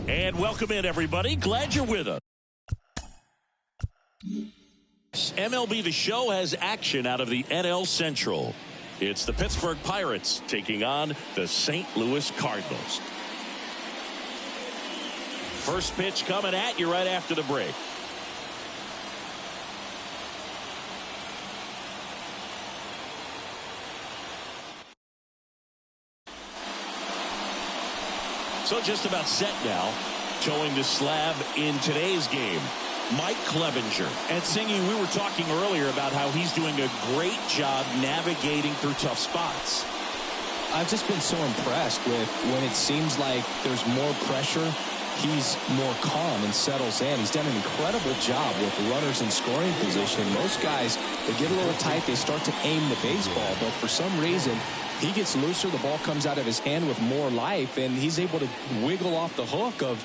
And welcome in, everybody. Glad you're with us. MLB The Show has action out of the NL Central. It's the Pittsburgh Pirates taking on the St. Louis Cardinals. First pitch coming at you right after the break. So just about set now. Towing the slab in today's game, Mike Clevenger. And Singy, we were talking earlier about how he's doing a great job navigating through tough spots. I've just been so impressed with when it seems like there's more pressure, he's more calm and settles in. He's done an incredible job with runners in scoring position. Most guys, they get a little tight, they start to aim the baseball, but for some reason, he gets looser, the ball comes out of his hand with more life, and he's able to wiggle off the hook of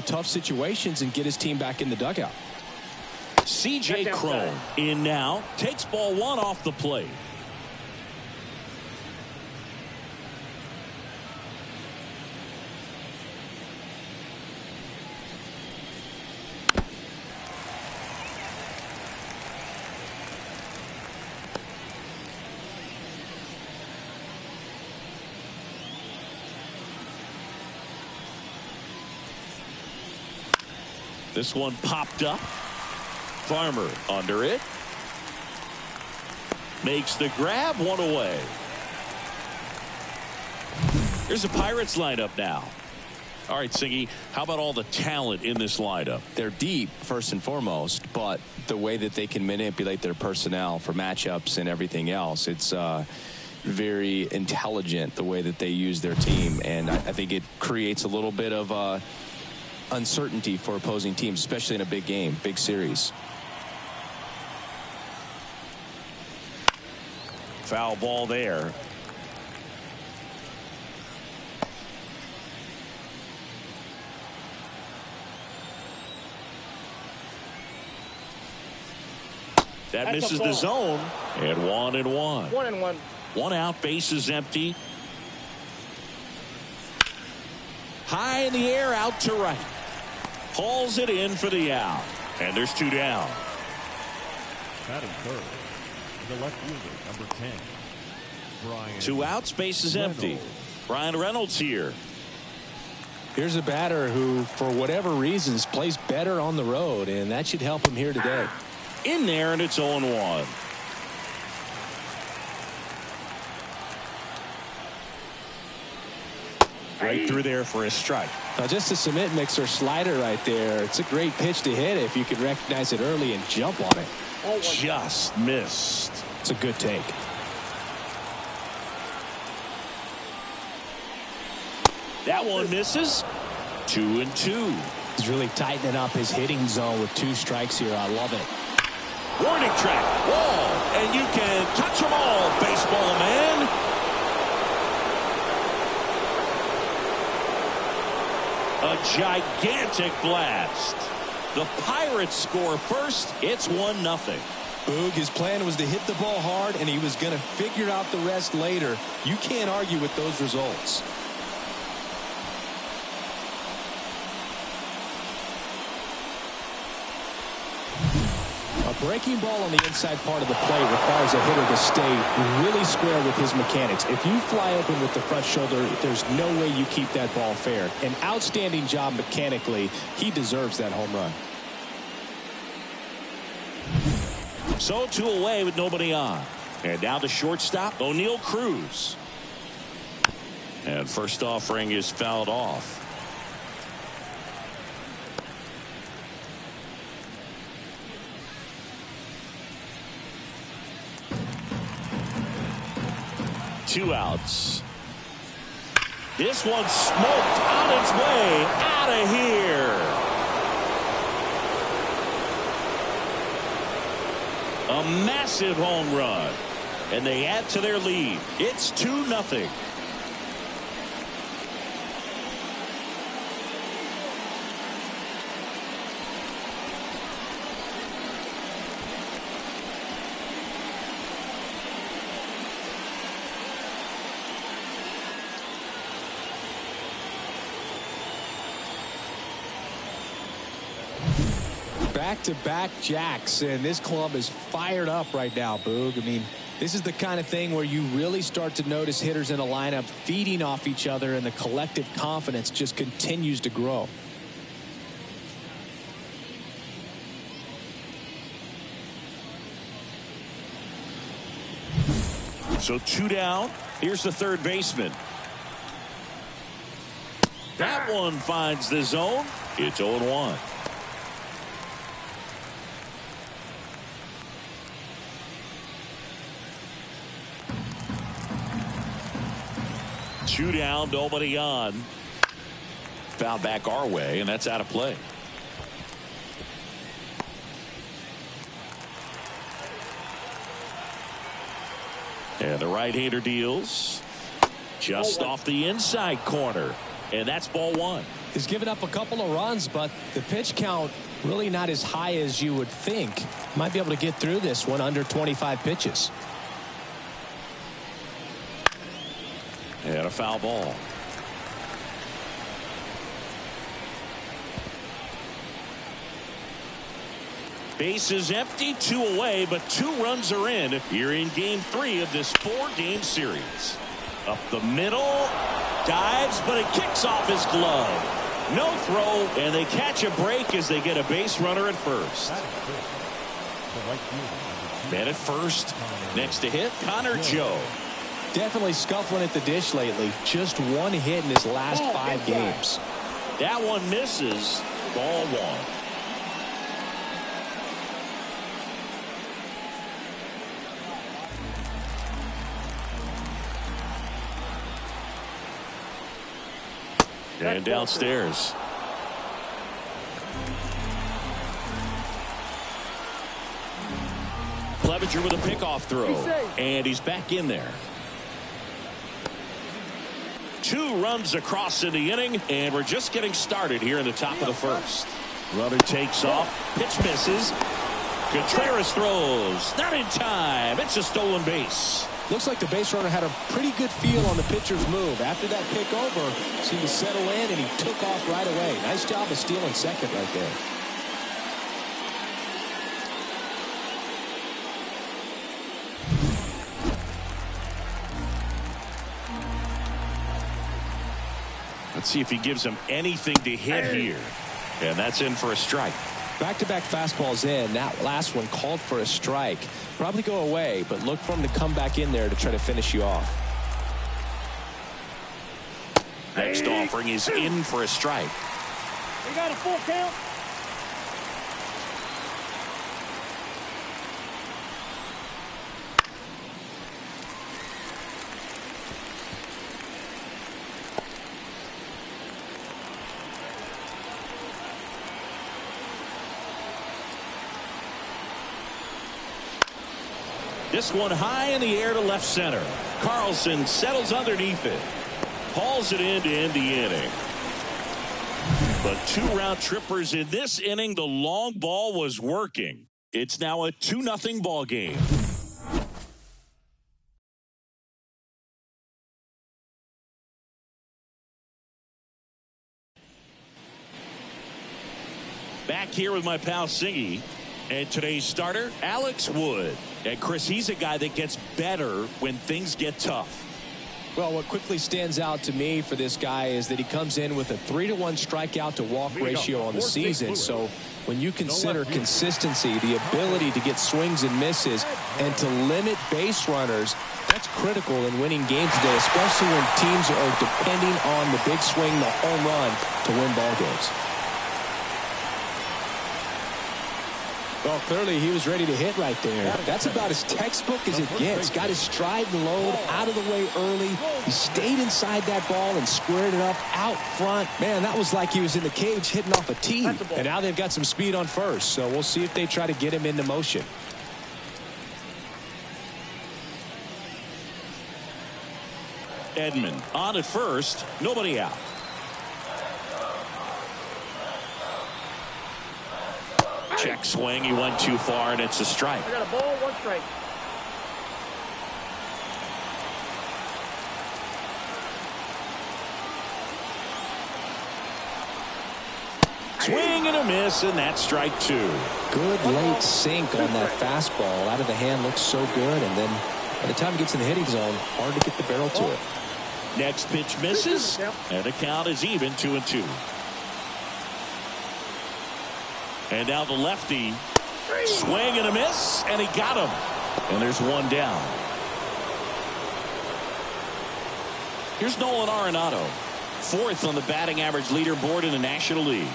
tough situations and get his team back in the dugout. C.J. Cron in now, takes ball one off the plate. This one popped up. Farmer under it. Makes the grab, one away. Here's the Pirates lineup now. All right, Siggy, how about all the talent in this lineup? They're deep, first and foremost, but the way that they can manipulate their personnel for matchups and everything else, it's very intelligent the way that they use their team, and I think it creates a little bit of uncertainty for opposing teams, especially in a big game, big series. Foul ball there. That misses the zone. And 1-1. 1-1. One out, base is empty. High in the air, out to right. Hauls it in for the out. And there's two down. Batting third, the left fielder, number 10. Brian. Two outs, base is empty. Brian Reynolds here. Here's a batter who, for whatever reasons, plays better on the road, and that should help him here today. In there, and it's 0-1. Right through there for a strike. Now just a cement mixer slider right there. It's a great pitch to hit if you could recognize it early and jump on it. Just missed. It's a good take. That one misses. 2-2. He's really tightening up his hitting zone with two strikes here. I love it. Warning track. Wall. And you can touch them all, baseball man. A gigantic blast. The Pirates score first. It's 1-0. Boog, his plan was to hit the ball hard, and he was going to figure out the rest later. You can't argue with those results. A breaking ball on the inside part of the plate requires a hitter to stay really square with his mechanics. If you fly open with the front shoulder, there's no way you keep that ball fair. An outstanding job mechanically. He deserves that home run. So 2 away with nobody on. And now the shortstop, O'Neal Cruz. And first offering is fouled off. Two outs. This one smoked on its way out of here. A massive home run. And they add to their lead. It's 2-0. Back-to-back jacks, and this club is fired up right now, Boog. I mean, this is the kind of thing where you really start to notice hitters in a lineup feeding off each other, and the collective confidence just continues to grow. So 2 down. Here's the third baseman. That one finds the zone. It's 0-1. Two down, nobody on. Foul back our way, and that's out of play. And the right-hander deals just off the inside corner, and that's ball one. He's given up a couple of runs, but the pitch count really not as high as you would think. Might be able to get through this one under 25 pitches. And a foul ball. Base is empty, 2 away, but 2 runs are in here in game 3 of this 4-game series. Up the middle, dives, but it kicks off his glove. No throw, and they catch a break as they get a base runner at first. Man at first, next to hit, Connor Joe. Definitely scuffling at the dish lately. Just 1 hit in his last 5 games. That one misses. Ball 1. And downstairs. Clevenger with a pickoff throw. And he's back in there. 2 runs across in the inning, and we're just getting started here in the top of the first. Runner takes off. Pitch misses. Contreras throws. Not in time. It's a stolen base. Looks like the base runner had a pretty good feel on the pitcher's move. After that pick over, seemed to settle in, and he took off right away. Nice job of stealing second right there. Let's see if he gives him anything to hit here. And that's in for a strike. Back-to-back fastballs in. That last one called for a strike. Probably go away, but look for him to come back in there to try to finish you off. Next offering is in for a strike. We got a full count. This one high in the air to left center. Carlson settles underneath it. Hauls it in to end the inning. But 2 round trippers in this inning. The long ball was working. It's now a 2-0 ball game. Back here with my pal Singy. And today's starter, Alex Wood. And Chris, he's a guy that gets better when things get tough. Well, what quickly stands out to me for this guy is that he comes in with a 3-to-1 strikeout to walk ratio on the season. So when you consider consistency, the ability to get swings and misses, and to limit base runners, that's critical in winning games today, especially when teams are depending on the big swing, the home run, to win ball games. Well, clearly he was ready to hit right there. That's about as textbook as it gets. Got his stride and load out of the way early. He stayed inside that ball and squared it up out front. Man, that was like he was in the cage hitting off a tee. And now they've got some speed on first, so we'll see if they try to get him into motion. Edman on at first, nobody out. Check swing, he went too far, and it's a strike. I got a ball, 1 strike. Swing and a miss, and that's strike two. Good late sink on that fastball. Out of the hand, looks so good, and then by the time it gets in the hitting zone, hard to get the barrel to it. Next pitch misses, and the count is even 2-2. And now the lefty. Swing and a miss, and he got him. And there's one down. Here's Nolan Arenado, fourth on the batting average leaderboard in the National League.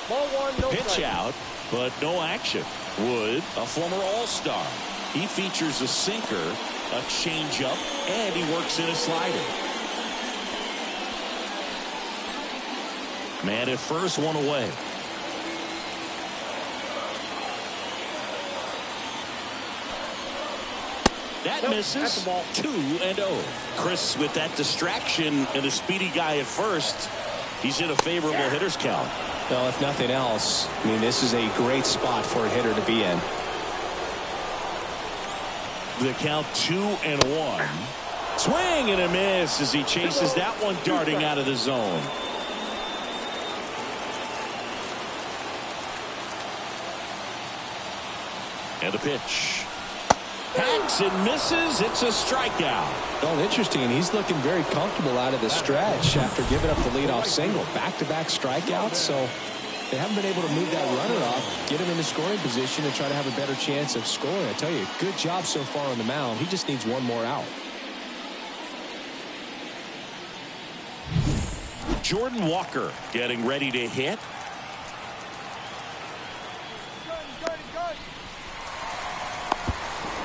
Ball one, no Pitch strike. out, but no action. Wood, a former All-Star. He features a sinker, a changeup, and he works in a slider. Man at first, one away. That misses. 2-0. Chris, with that distraction and a speedy guy at first, he's in a favorable hitter's count. Well, if nothing else, I mean, this is a great spot for a hitter to be in. The count 2-1. Swing and a miss as he chases that one darting out of the zone. And the pitch. Hacks and misses. It's a strikeout. Well, interesting. He's looking very comfortable out of the stretch after giving up the leadoff single. Back-to-back strikeouts, so they haven't been able to move that runner up, get him into scoring position, and try to have a better chance of scoring. I tell you, good job so far on the mound. He just needs one more out. Jordan Walker getting ready to hit.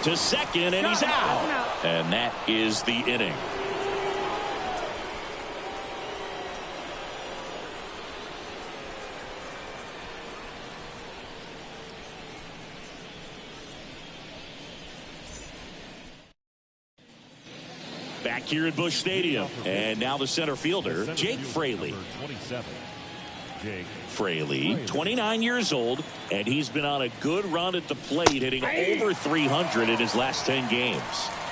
To second, and he's out. And that is the inning. Back here at Busch Stadium, and now the center fielder, Jake Fraley. 27. Jake Fraley, 29 years old, and he's been on a good run at the plate, hitting over 300 in his last 10 games.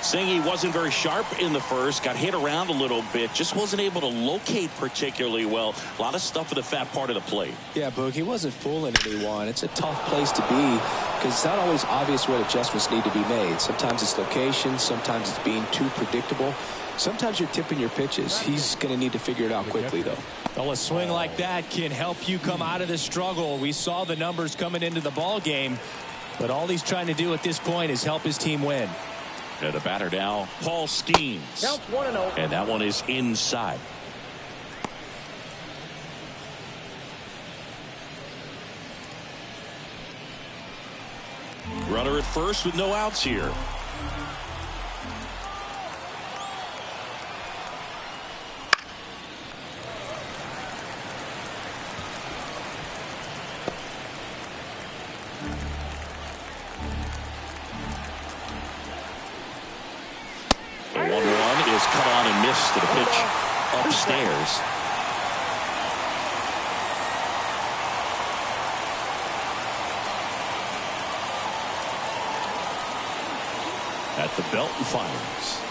Saying he wasn't very sharp in the first, got hit around a little bit, just wasn't able to locate particularly well. A lot of stuff at the fat part of the plate. Yeah, Boog, he wasn't fooling anyone. It's a tough place to be because it's not always obvious what adjustments need to be made. Sometimes it's location, sometimes it's being too predictable. Sometimes you're tipping your pitches. He's going to need to figure it out quickly, though. Well, a swing like that can help you come out of the struggle. We saw the numbers coming into the ball game, but all he's trying to do at this point is help his team win. And the batter now, Paul Skeens. Counts 1-0. And that one is inside. Runner at first with no outs here. The 1-1 is cut on and missed to the pitch upstairs. At the belt and fires.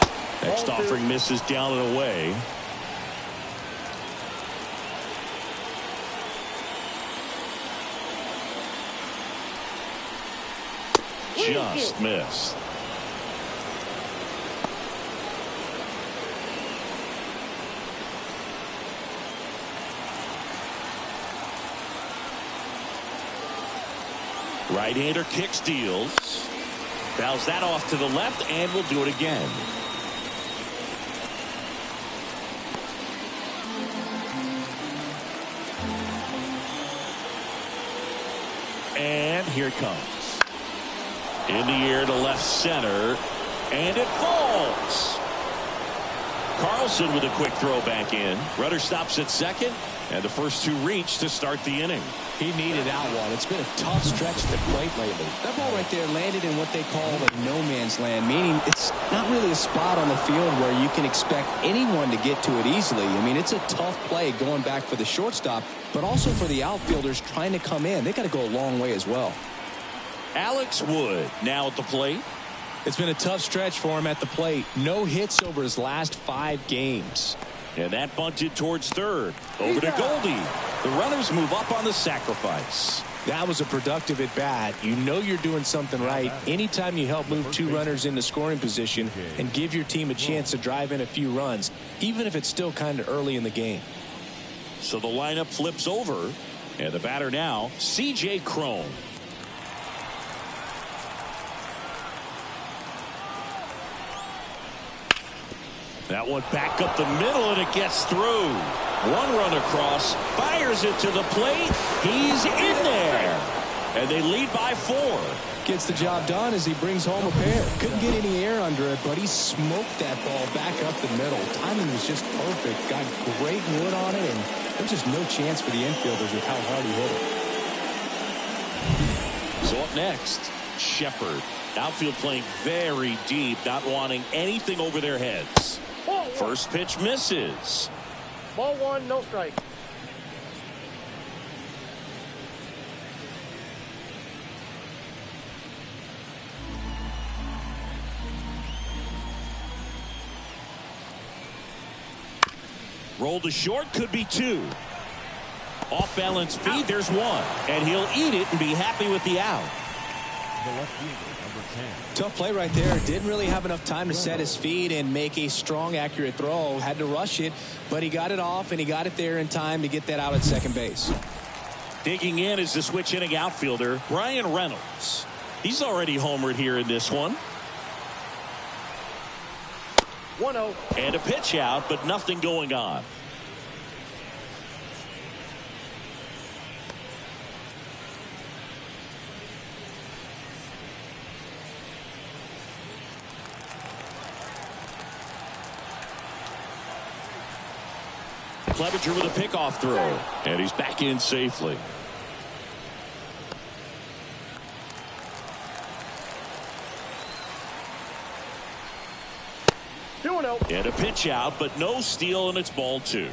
Next offering misses down and away. Just missed. Right-hander kicks, deals. Fouls that off to the left, and will do it again. And here it comes. In the air to left center, and it falls. Carlson with a quick throw back in. Runner stops at second, and the first two reach to start the inning. He needed that one. It's been a tough stretch at the plate lately. That ball right there landed in what they call a no man's land, meaning it's not really a spot on the field where you can expect anyone to get to it easily. I mean, it's a tough play going back for the shortstop, but also for the outfielders trying to come in. They got to go a long way as well. Alex Wood now at the plate. It's been a tough stretch for him at the plate. No hits over his last 5 games. And that bunted towards third. Over to Goldie. The runners move up on the sacrifice. That was a productive at bat. You know you're doing something right anytime you help move two runners into scoring position and give your team a chance to drive in a few runs, even if it's still kind of early in the game. So the lineup flips over, and the batter now, C.J. Cron. That one back up the middle, and it gets through. One run across, fires it to the plate. He's in there. And they lead by 4. Gets the job done as he brings home a pair. Couldn't get any air under it, but he smoked that ball back up the middle. Timing was just perfect. Got great wood on it, and there's just no chance for the infielders with how hard he hit it. So up next, Shepard. Outfield playing very deep, not wanting anything over their heads. First pitch misses. Ball 1, no strike. Roll to short, could be 2. Off balance feed, there's 1. And he'll eat it and be happy with the out. The left fielder, number 10. Tough play right there. Didn't really have enough time to set his feet and make a strong, accurate throw. Had to rush it, but he got it off, and he got it there in time to get that out at second base. Digging in is the switch hitting outfielder, Brian Reynolds. He's already homered here in this one. 1-0. And a pitch out, but nothing going on. Clevenger with a pickoff throw, and he's back in safely. And a pitch out, but no steal, and it's ball 2.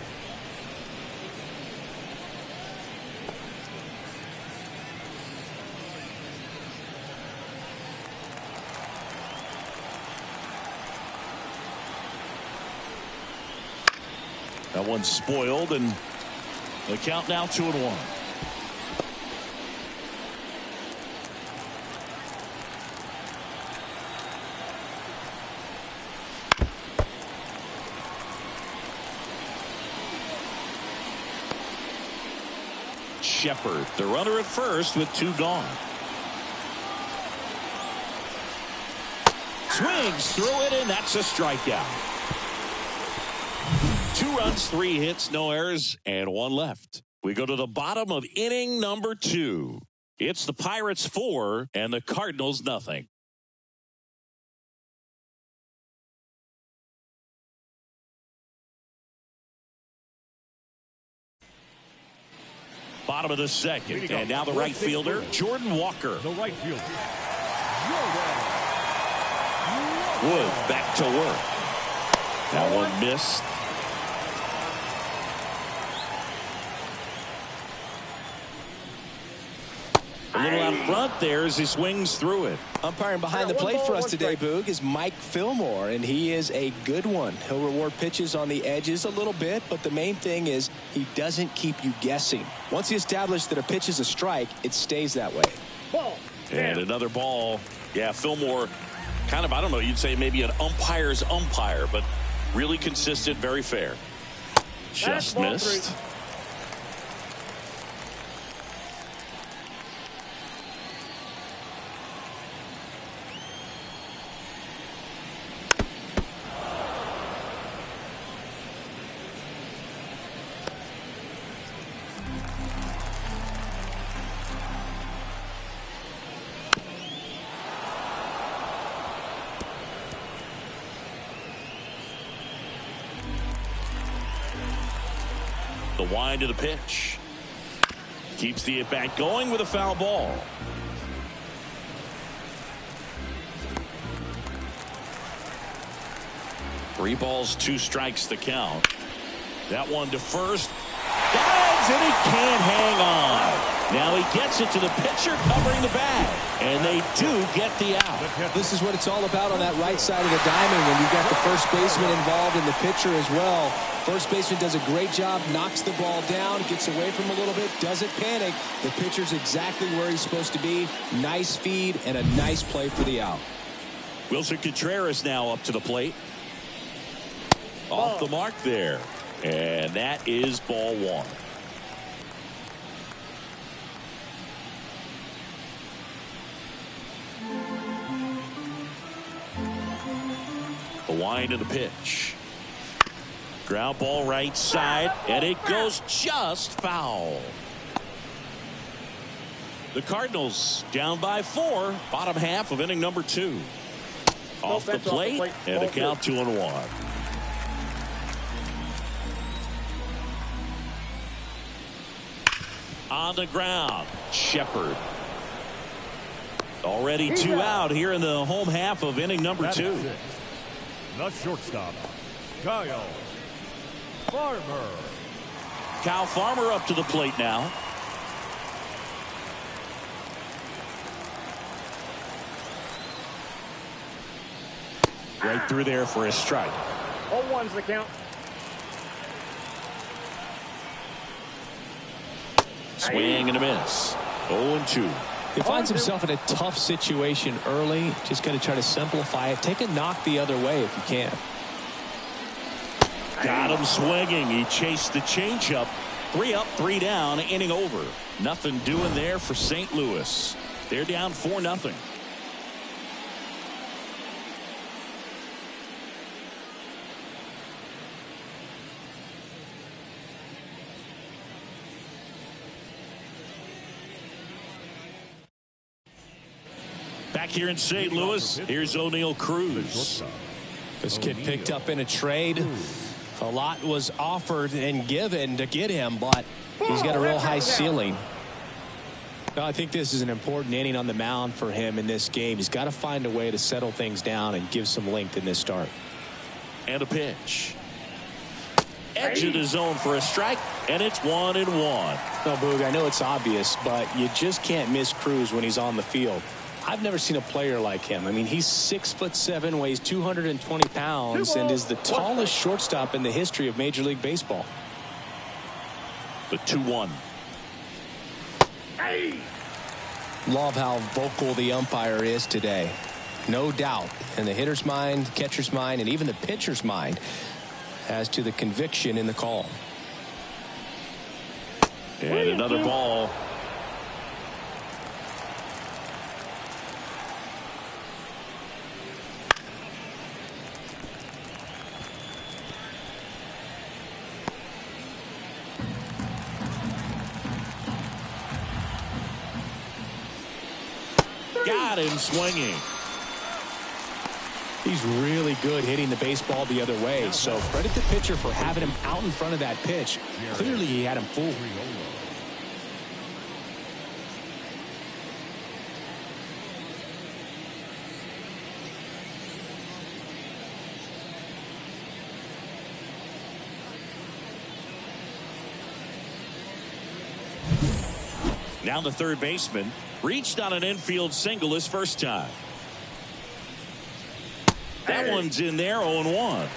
That one's spoiled, and the count now 2-1. Shepard, the runner at first with 2 gone. Swings through it, and that's a strikeout. 2 runs, 3 hits, no errors, and 1 left. We go to the bottom of inning number 2. It's the Pirates 4 and the Cardinals nothing. Bottom of the second, and now the right fielder, Jordan Walker. The right fielder, Wood back to work. That one missed. A little out front there as he swings through it. Umpiring behind the plate for us today, Boog, is Mike Fillmore, and he is a good one. He'll reward pitches on the edges a little bit, but the main thing is he doesn't keep you guessing. Once he establishes that a pitch is a strike, it stays that way. Ball. And another ball. Yeah, Fillmore, kind of, I don't know, you'd say maybe an umpire's umpire, but really consistent, very fair. Just missed. The wind of the pitch. Keeps the at-bat going with a foul ball. Three balls, 2 strikes the count. That one to first. Dives, and he can't hang on. Now he gets it to the pitcher covering the bag. And they do get the out. This is what it's all about on that right side of the diamond when you've got the first baseman involved and the pitcher as well. First baseman does a great job, knocks the ball down, gets away from a little bit, doesn't panic. The pitcher's exactly where he's supposed to be. Nice feed and a nice play for the out. Wilson Contreras now up to the plate. Off the mark there. And that is ball one. The wind of the pitch. Ground ball right side, and it goes just foul. The Cardinals down by 4, bottom half of inning number 2. Off the plate, and a count 2-1. On the ground, Shepard. Already 2 out here in the home half of inning number 2. The shortstop, Kyle Farmer. Kyle Farmer up to the plate now. Right through there for a strike. 0-1's the count. Swing and a miss. 0-2. He finds himself in a tough situation early. Just going to try to simplify it. Take a knock the other way if you can. Got him swinging. He chased the changeup. 3 up, 3 down, inning over. Nothing doing there for St. Louis. They're down 4-0. Back here in St. Louis, here's O'Neal Cruz. This kid picked up in a trade. A lot was offered and given to get him, but he's got a real high ceiling. I think this is an important inning on the mound for him in this game. He's got to find a way to settle things down and give some length in this start. And a pitch. Edge of the zone for a strike, and it's 1-1. No, Boog, I know it's obvious, but you just can't miss Cruz when he's on the field. I've never seen a player like him. I mean, he's 6'7", weighs 220 pounds, and is the tallest shortstop in the history of Major League Baseball. The 2-1. Love how vocal the umpire is today. No doubt in the hitter's mind, catcher's mind, and even the pitcher's mind as to the conviction in the call. And another ball. Got him swinging. He's really good hitting the baseball the other way, so credit the pitcher for having him out in front of that pitch. Clearly he had him fooled. Now the third baseman reached on an infield single his first time. That one's in there, 0-1.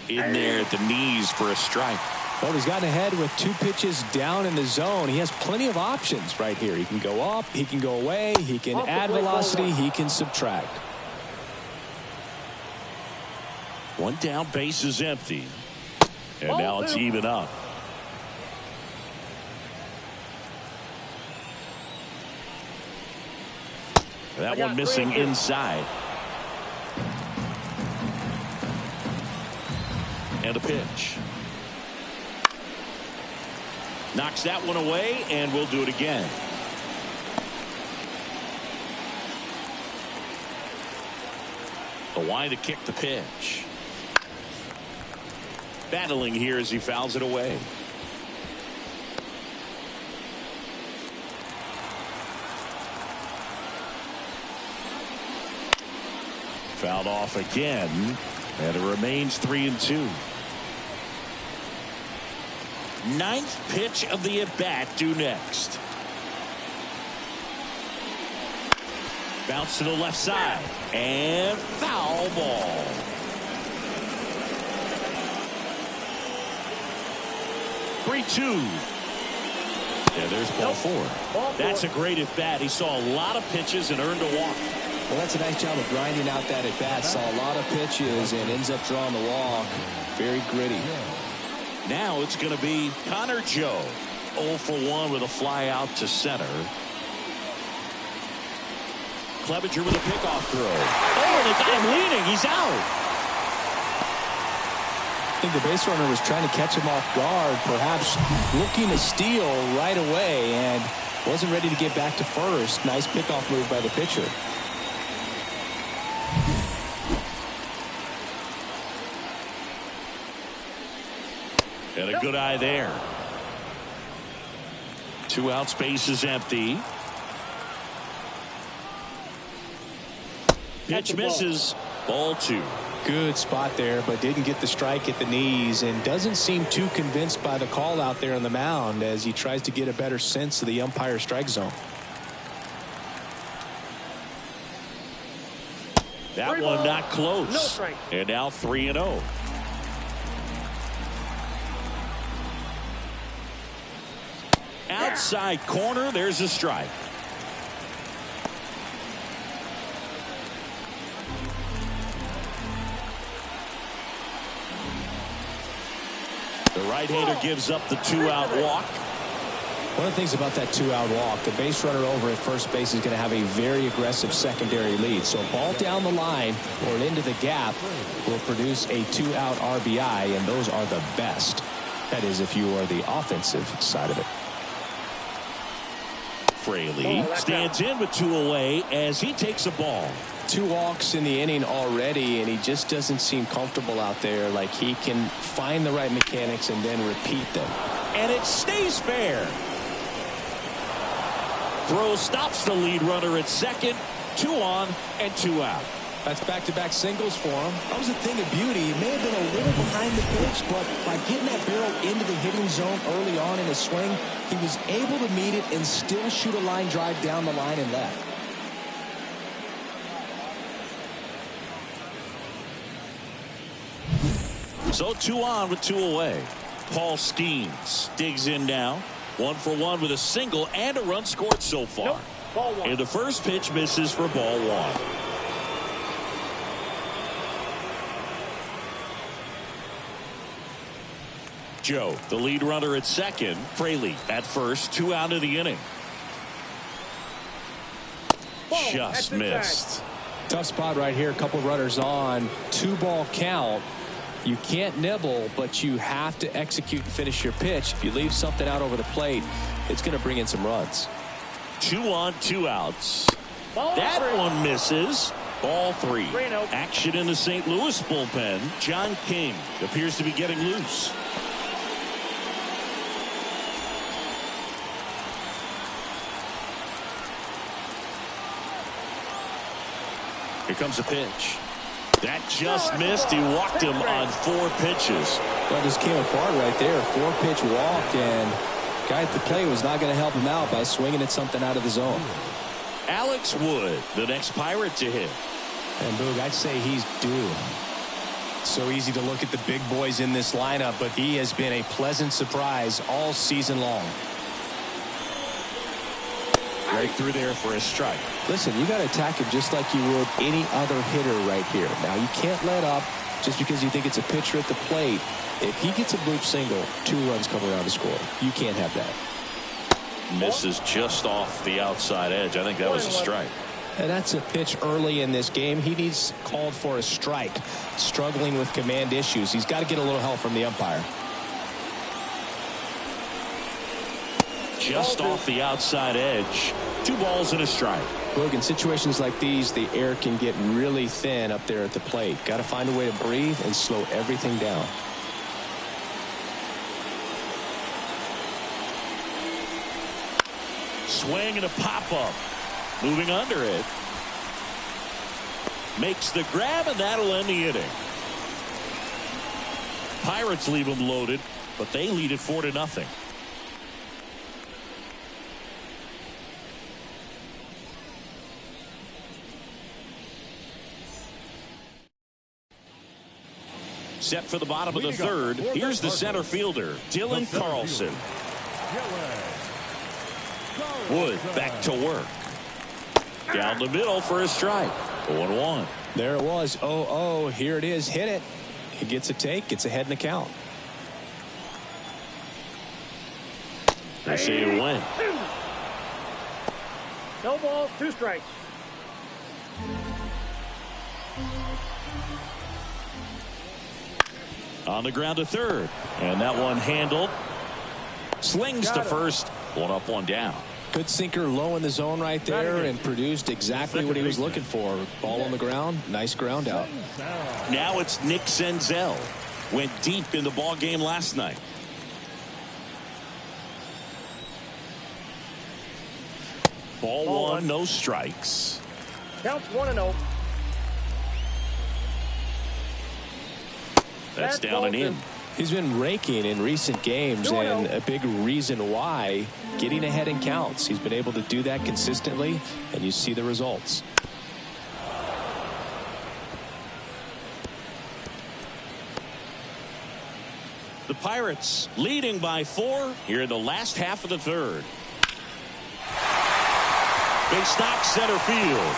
In there at the knees for a strike. Well, he's gotten ahead with 2 pitches down in the zone. He has plenty of options right here. He can go up, he can go away, he can add velocity, he can subtract. 1 down, base is empty. And now it's even up. That one missing inside. And a pitch. Knocks that one away, and we'll do it again. The wind to kick the pitch. Battling here as he fouls it away. Fouled off again, and it remains 3-2. Ninth pitch of the at-bat due next. Bounce to the left side, and foul ball. Three-two. Yeah, there's ball four. That's a great at-bat. He saw a lot of pitches and earned a walk. Well, that's a nice job of grinding out that at-bat. Saw a lot of pitches and ends up drawing the walk. Very gritty. Now it's going to be Connor Joe. 0 for 1 with a fly out to center. Clevenger with a pickoff throw. Oh, they got him leaning. He's out. I think the base runner was trying to catch him off guard, perhaps looking to steal right away, and wasn't ready to get back to first. Nice pickoff move by the pitcher. And a good eye there. 2 out, space is empty. Pitch misses. Ball 2. Good spot there, but didn't get the strike at the knees, and doesn't seem too convinced by the call out there on the mound as he tries to get a better sense of the umpire strike zone. That one not close. No strike. And now 3-0. Outside corner, there's a strike. The right-hander gives up the 2-out walk. One of the things about that 2-out walk, the base runner over at first base is going to have a very aggressive secondary lead. So a ball down the line or into the gap will produce a 2-out RBI, and those are the best. That is, if you are the offensive side of it. Fraley stands in with 2 away as he takes a ball. 2 walks in the inning already, and he just doesn't seem comfortable out there. Like he can find the right mechanics and then repeat them. And it stays fair. Throw stops the lead runner at second. 2 on and 2 out. That's back-to-back singles for him. That was a thing of beauty. He may have been a little behind the pitch, but by getting that barrel into the hitting zone early on in his swing, he was able to meet it and still shoot a line drive down the line and left. So 2 on with 2 away. Paul Skeens digs in now. 1 for 1 with a single and a run scored so far. Nope. Ball 1. And the first pitch misses for ball 1. Joe, the lead runner at second. Fraley at first. 2 out of the inning. Ball. Just missed. Tough spot right here. A couple runners on. 2-ball count. You can't nibble, but you have to execute and finish your pitch. If you leave something out over the plate, it's going to bring in some runs. 2 on, 2 outs. Ball That 3. one misses. Ball 3. 3-0. Action in the St. Louis bullpen. John King appears to be getting loose. Here comes a pitch. That just missed. He walked him on 4 pitches. Well, this came apart right there. 4-pitch walk, and guy at the plate was not going to help him out by swinging at something out of the zone. Alex Wood, the next Pirate to hit. And Boog, I'd say he's due. So easy to look at the big boys in this lineup, but he has been a pleasant surprise all season long. Right through there for a strike. Listen, you got to attack him just like you would any other hitter right here. Now, you can't let up just because you think it's a pitcher at the plate. If he gets a bloop single, 2 runs come around to score. You can't have that. Misses just off the outside edge. I think that was a strike. And that's a pitch early in this game. He needs called for a strike. Struggling with command issues. He's got to get a little help from the umpire. Just off the outside edge. 2 balls and a strike. Look, in situations like these, the air can get really thin up there at the plate. Got to find a way to breathe and slow everything down. Swing and a pop-up. Moving under it. makes the grab, and that'll end the inning. Pirates leave them loaded, but they lead it 4-0. Set for the bottom of the third. Here's the center fielder, Dylan Carlson. Wood back to work. Down the middle for a strike. 0-1. There it was. 0-0. Here it is. Hit it. He gets a take. Gets ahead in the count. They say a win. No balls, 2 strikes. On the ground to third. And that one handled. Slings to first. 1 up, 1 down. Good sinker low in the zone right there and produced exactly what he was looking for. Ball on the ground. Nice ground out. Now it's Nick Senzel. Went deep in the ball game last night. Ball 1, no strikes. Counts 1-0. That's down and in. He's been raking in recent games, and a big reason why, getting ahead in counts. He's been able to do that consistently, and you see the results. The Pirates leading by 4 here in the last half of the third. Big stock center field.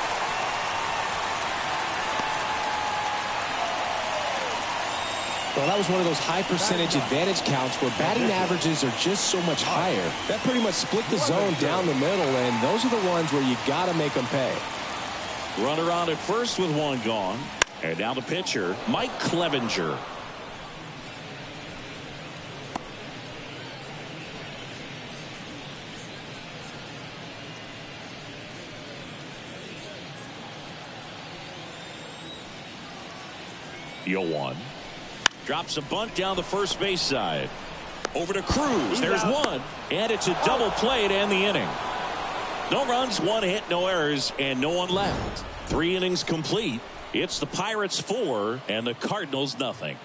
Well, that was one of those high percentage advantage counts where batting averages are just so much higher. That pretty much split the zone down the middle, and those are the ones where you got to make them pay. Runner on at first with 1 gone. And now the pitcher, Mike Clevenger. The 0-1. Drops a bunt down the first base side. Over to Cruz. There's 1. And it's a double play to end the inning. No runs, 1 hit, no errors, and no one left. 3 innings complete. It's the Pirates 4 and the Cardinals nothing.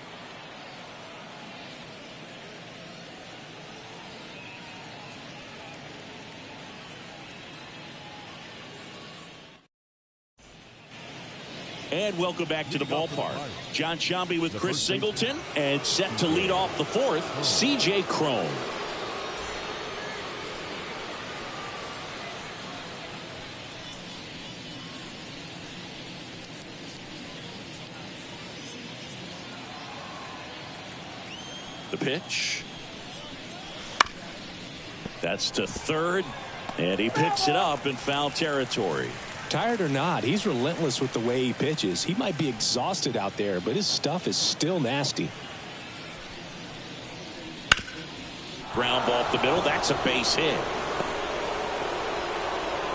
And welcome back to the ballpark. John Sciambi with Chris Singleton, and set to lead off the 4th, C.J. Cron. The pitch. That's to third, and he picks it up in foul territory. Tired or not, he's relentless with the way he pitches. He might be exhausted out there, but his stuff is still nasty. Ground ball up the middle. That's a base hit.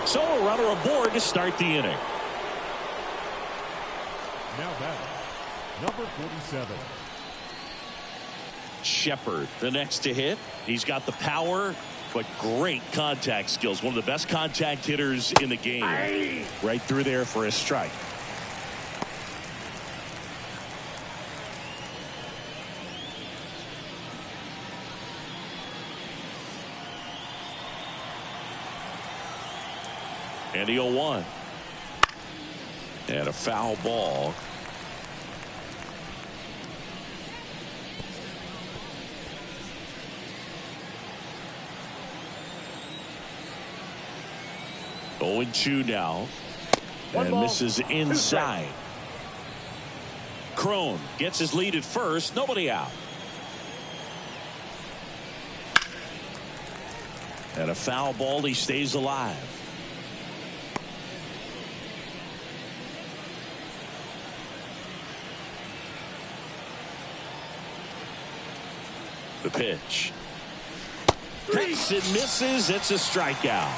So a runner aboard to start the inning. Now batting, number 47. Shepard, the next to hit. He's got the power, but great contact skills. One of the best contact hitters in the game. Right through there for a strike. And the 0-1. And a foul ball. Oh, 0-2 now. And misses inside. Cron gets his lead at first. Nobody out. And a foul ball. He stays alive. The pitch. Hits and misses. It's a strikeout.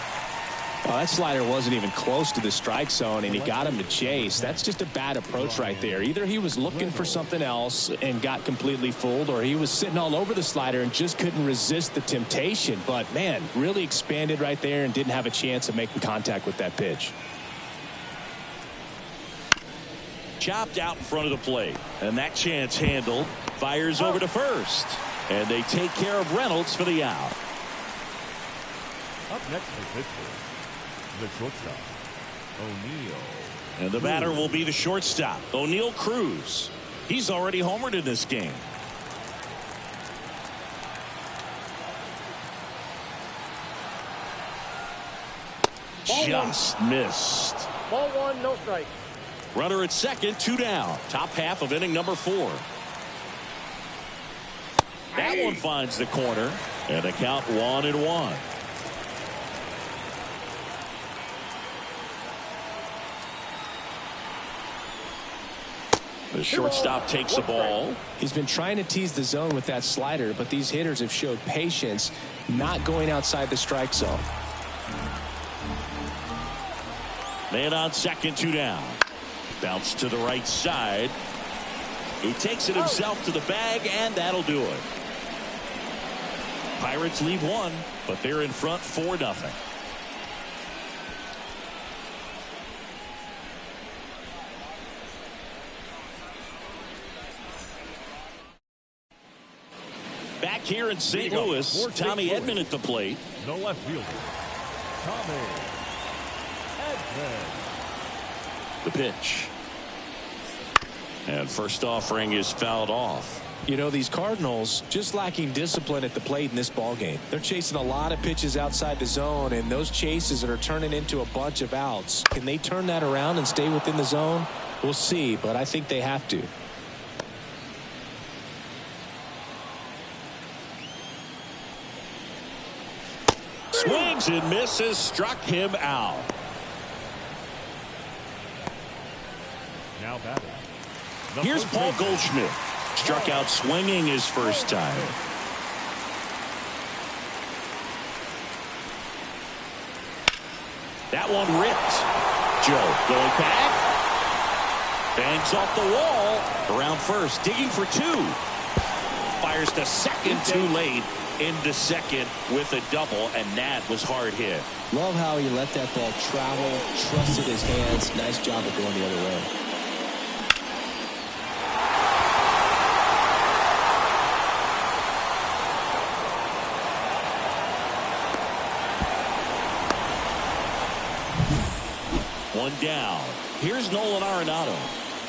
Well, that slider wasn't even close to the strike zone, and he got him to chase. That's just a bad approach right there. Either he was looking for something else and got completely fooled, or he was sitting all over the slider and just couldn't resist the temptation. But, man, really expanded right there and didn't have a chance of making contact with that pitch. chopped out in front of the plate. And that chance handled. Fires over to first. And they take care of Reynolds for the out. Up next for Pittsburgh, the shortstop, O'Neill. And the batter will be the shortstop, O'Neill Cruz. He's already homered in this game. Just missed. Ball one, no strike. Runner at second, 2 down. Top half of inning number 4. That one finds the corner, and the count 1-1. The shortstop takes the ball. He's been trying to tease the zone with that slider, but these hitters have showed patience, not going outside the strike zone. Man on second, 2 down. Bounce to the right side. He takes it himself to the bag, and that'll do it. Pirates leave 1, but they're in front 4-0. Back here in St. Louis, Tommy Edman at the plate. No left fielder, Tommy Edman. The pitch. And first offering is fouled off. You know, these Cardinals just lacking discipline at the plate in this ball game. They're chasing a lot of pitches outside the zone, and those chases that are turning into a bunch of outs. Can they turn that around and stay within the zone? We'll see, but I think they have to. Swings and misses, struck him out. Now batting. Here's Paul Goldschmidt. Struck out swinging his first time. That one ripped. Joe going back. Bangs off the wall. Around first. Digging for 2. Fires to second too late. Into second with a double, and that was hard hit. Love how he let that ball travel, trusted his hands. Nice job of going the other way. One down. Here's Nolan Arenado.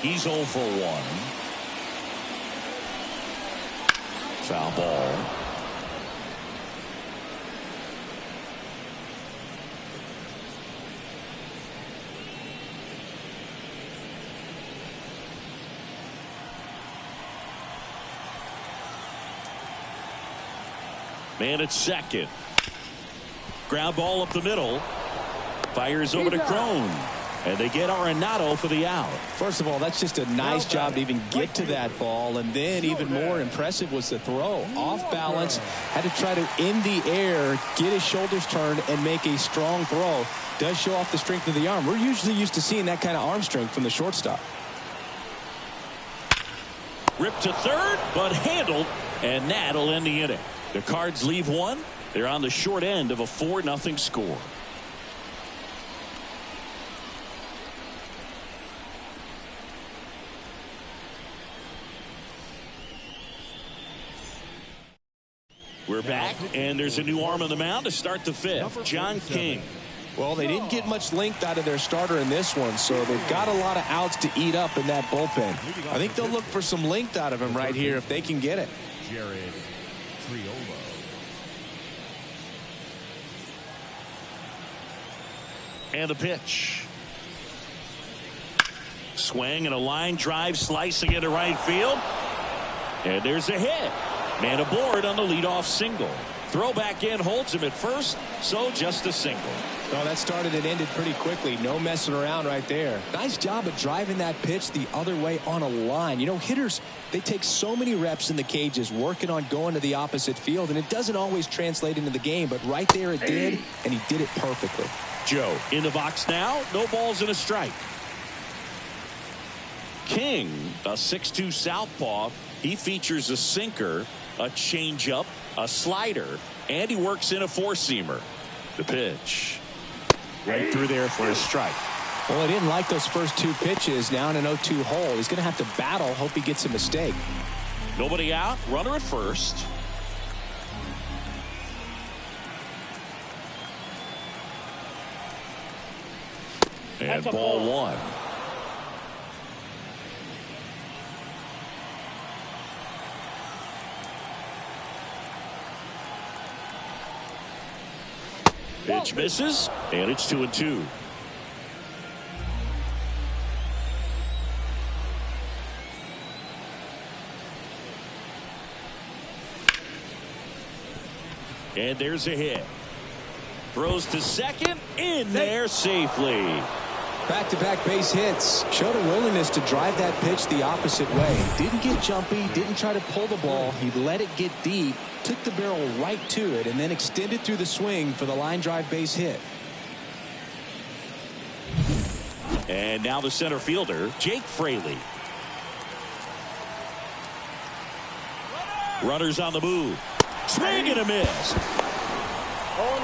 He's 0 for 1. Foul ball. Man at second. Ground ball up the middle. Fires over to Crone. And they get Arenado for the out. First of all, that's just a nice job to even get to that ball. And then even more impressive was the throw. Off balance, had to try to, in the air, get his shoulders turned and make a strong throw. Does show off the strength of the arm. We're usually used to seeing that kind of arm strength from the shortstop. Ripped to third, but handled. And that'll end the inning. The Cards leave 1. They're on the short end of a 4-0 score. We're back, and there's a new arm on the mound to start the 5th. John King. Well, they didn't get much length out of their starter in this one, so they've got a lot of outs to eat up in that bullpen. I think they'll look for some length out of him right here if they can get it. Jared Triolo. And the pitch. Swing and a line drive slicing into right field. And there's a hit. Man aboard on the leadoff single. Throw back in holds him at first, so just a single. Oh, that started and ended pretty quickly. No messing around right there. Nice job of driving that pitch the other way on a line. You know, hitters, they take so many reps in the cages working on going to the opposite field, and it doesn't always translate into the game, but right there it did, and he did it perfectly. Joe in the box now. No balls and a strike. King, a 6'2 southpaw. He features a sinker, a changeup, a slider, and he works in a four-seamer. The pitch. Right through there for a strike. Well, he didn't like those first two pitches. Now in an 0-2 hole, he's going to have to battle. Hope he gets a mistake. Nobody out. Runner at first. And ball one. Pitch misses, and it's 2-2. And there's a hit. Throws to second, in there safely. Back-to-back base hits. Showed a willingness to drive that pitch the opposite way. Didn't get jumpy, didn't try to pull the ball. He let it get deep, took the barrel right to it, and then extended through the swing for the line drive base hit. And now the center fielder, Jake Fraley. Runners on the move. Swing and a miss.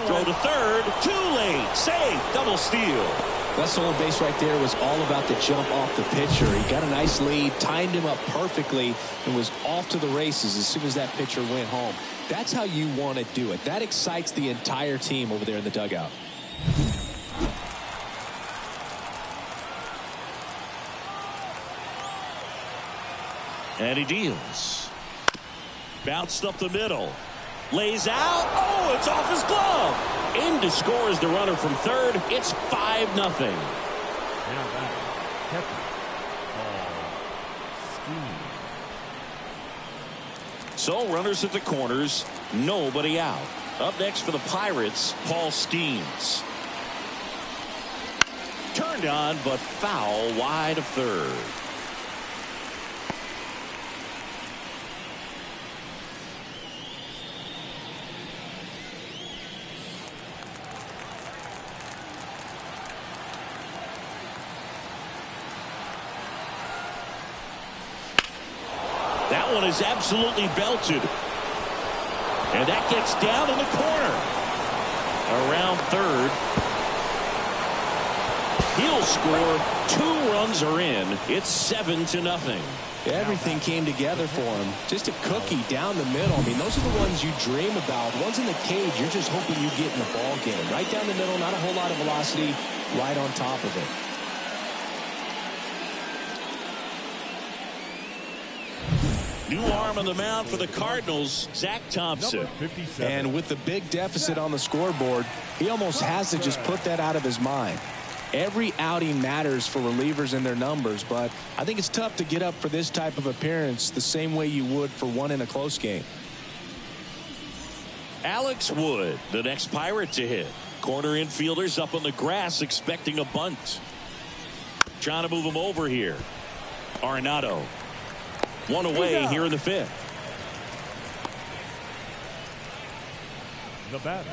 Throw to third. Too late. Safe. Double steal. That stolen base right there was all about the jump off the pitcher. He got a nice lead, timed him up perfectly, and was off to the races as soon as that pitcher went home. That's how you want to do it. That excites the entire team over there in the dugout. And he deals. Bounced up the middle. Lays out. Oh, it's off his glove. In to score is the runner from third. It's 5-0. Now back, catcher, Paul Skeens. So runners at the corners. Nobody out. Up next for the Pirates, Paul Skeens. Turned on, but foul wide of third. That one is absolutely belted. And that gets down in the corner. Around third. He'll score. 2 runs are in. It's 7-0. Everything came together for him. Just a cookie down the middle. I mean, those are the ones you dream about. Ones in the cage, you're just hoping you get in the ball game. Right down the middle, not a whole lot of velocity, right on top of it. New arm on the mound for the Cardinals, Zach Thompson. And with the big deficit on the scoreboard, he almost has to just put that out of his mind. Every outing matters for relievers and their numbers, but I think it's tough to get up for this type of appearance the same way you would for one in a close game. Alex Wood, the next Pirate to hit. Corner infielders up on the grass expecting a bunt. Trying to move him over here. Arenado. One away here in the 5th. The batter,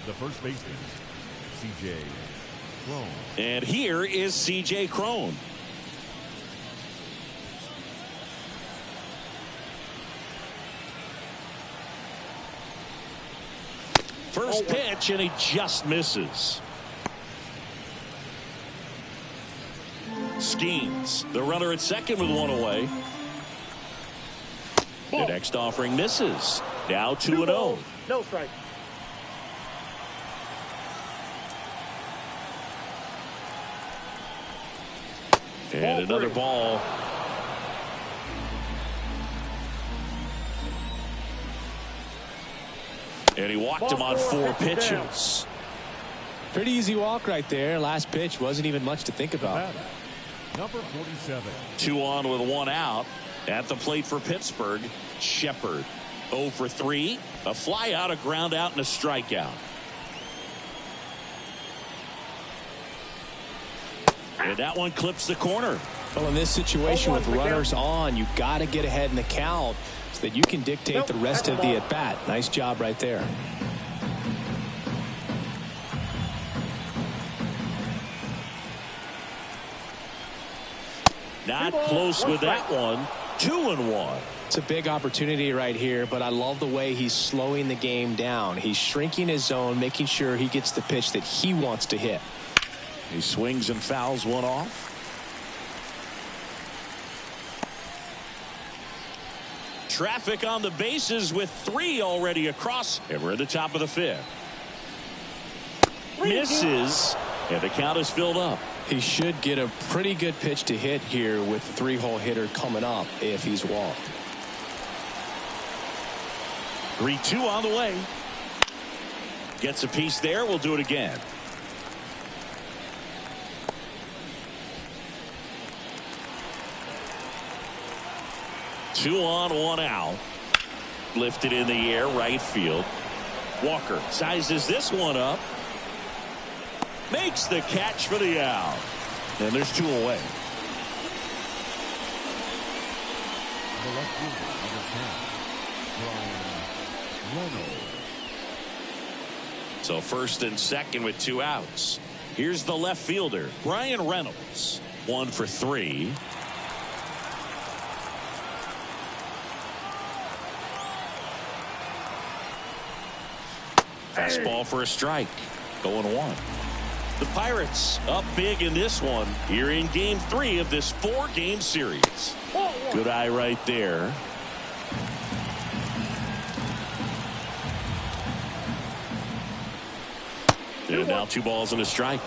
the first baseman, C.J. Cron. And here is C.J. Cron. First pitch, and he just misses. Skeens, the runner at second with one away. The next offering misses. Now 2-0. No strike. And another ball. And he walked him on 4 pitches. Pretty easy walk right there. Last pitch wasn't even much to think about. Number 47. 2 on with 1 out. At the plate for Pittsburgh, Shepard. 0 for 3. A fly out, a ground out, and a strikeout. And that one clips the corner. Well, in this situation with runners on, you've got to get ahead in the count so that you can dictate the rest of the at-bat. Nice job right there. Not close with that one. 2-1. It's a big opportunity right here, but I love the way he's slowing the game down. He's shrinking his zone, making sure he gets the pitch that he wants to hit. He swings and fouls one off. Traffic on the bases with 3 already across, and we're at the top of the 5th. Misses, and the count is filled up. He should get a pretty good pitch to hit here with the 3-hole hitter coming up if he's walked. 3-2 on the way. Gets a piece there. We'll do it again. Two on, one out. Lifted in the air, right field. Walker sizes this one up. Makes the catch for the out. And there's 2 away. The left fielder, number 10, Brian Reynolds. So first and second with 2 outs. Here's the left fielder, Brian Reynolds. 1 for 3. Fastball for a strike. Going 1. The Pirates up big in this one here in game 3 of this 4-game series. Good eye right there. And now 2 balls and a strike.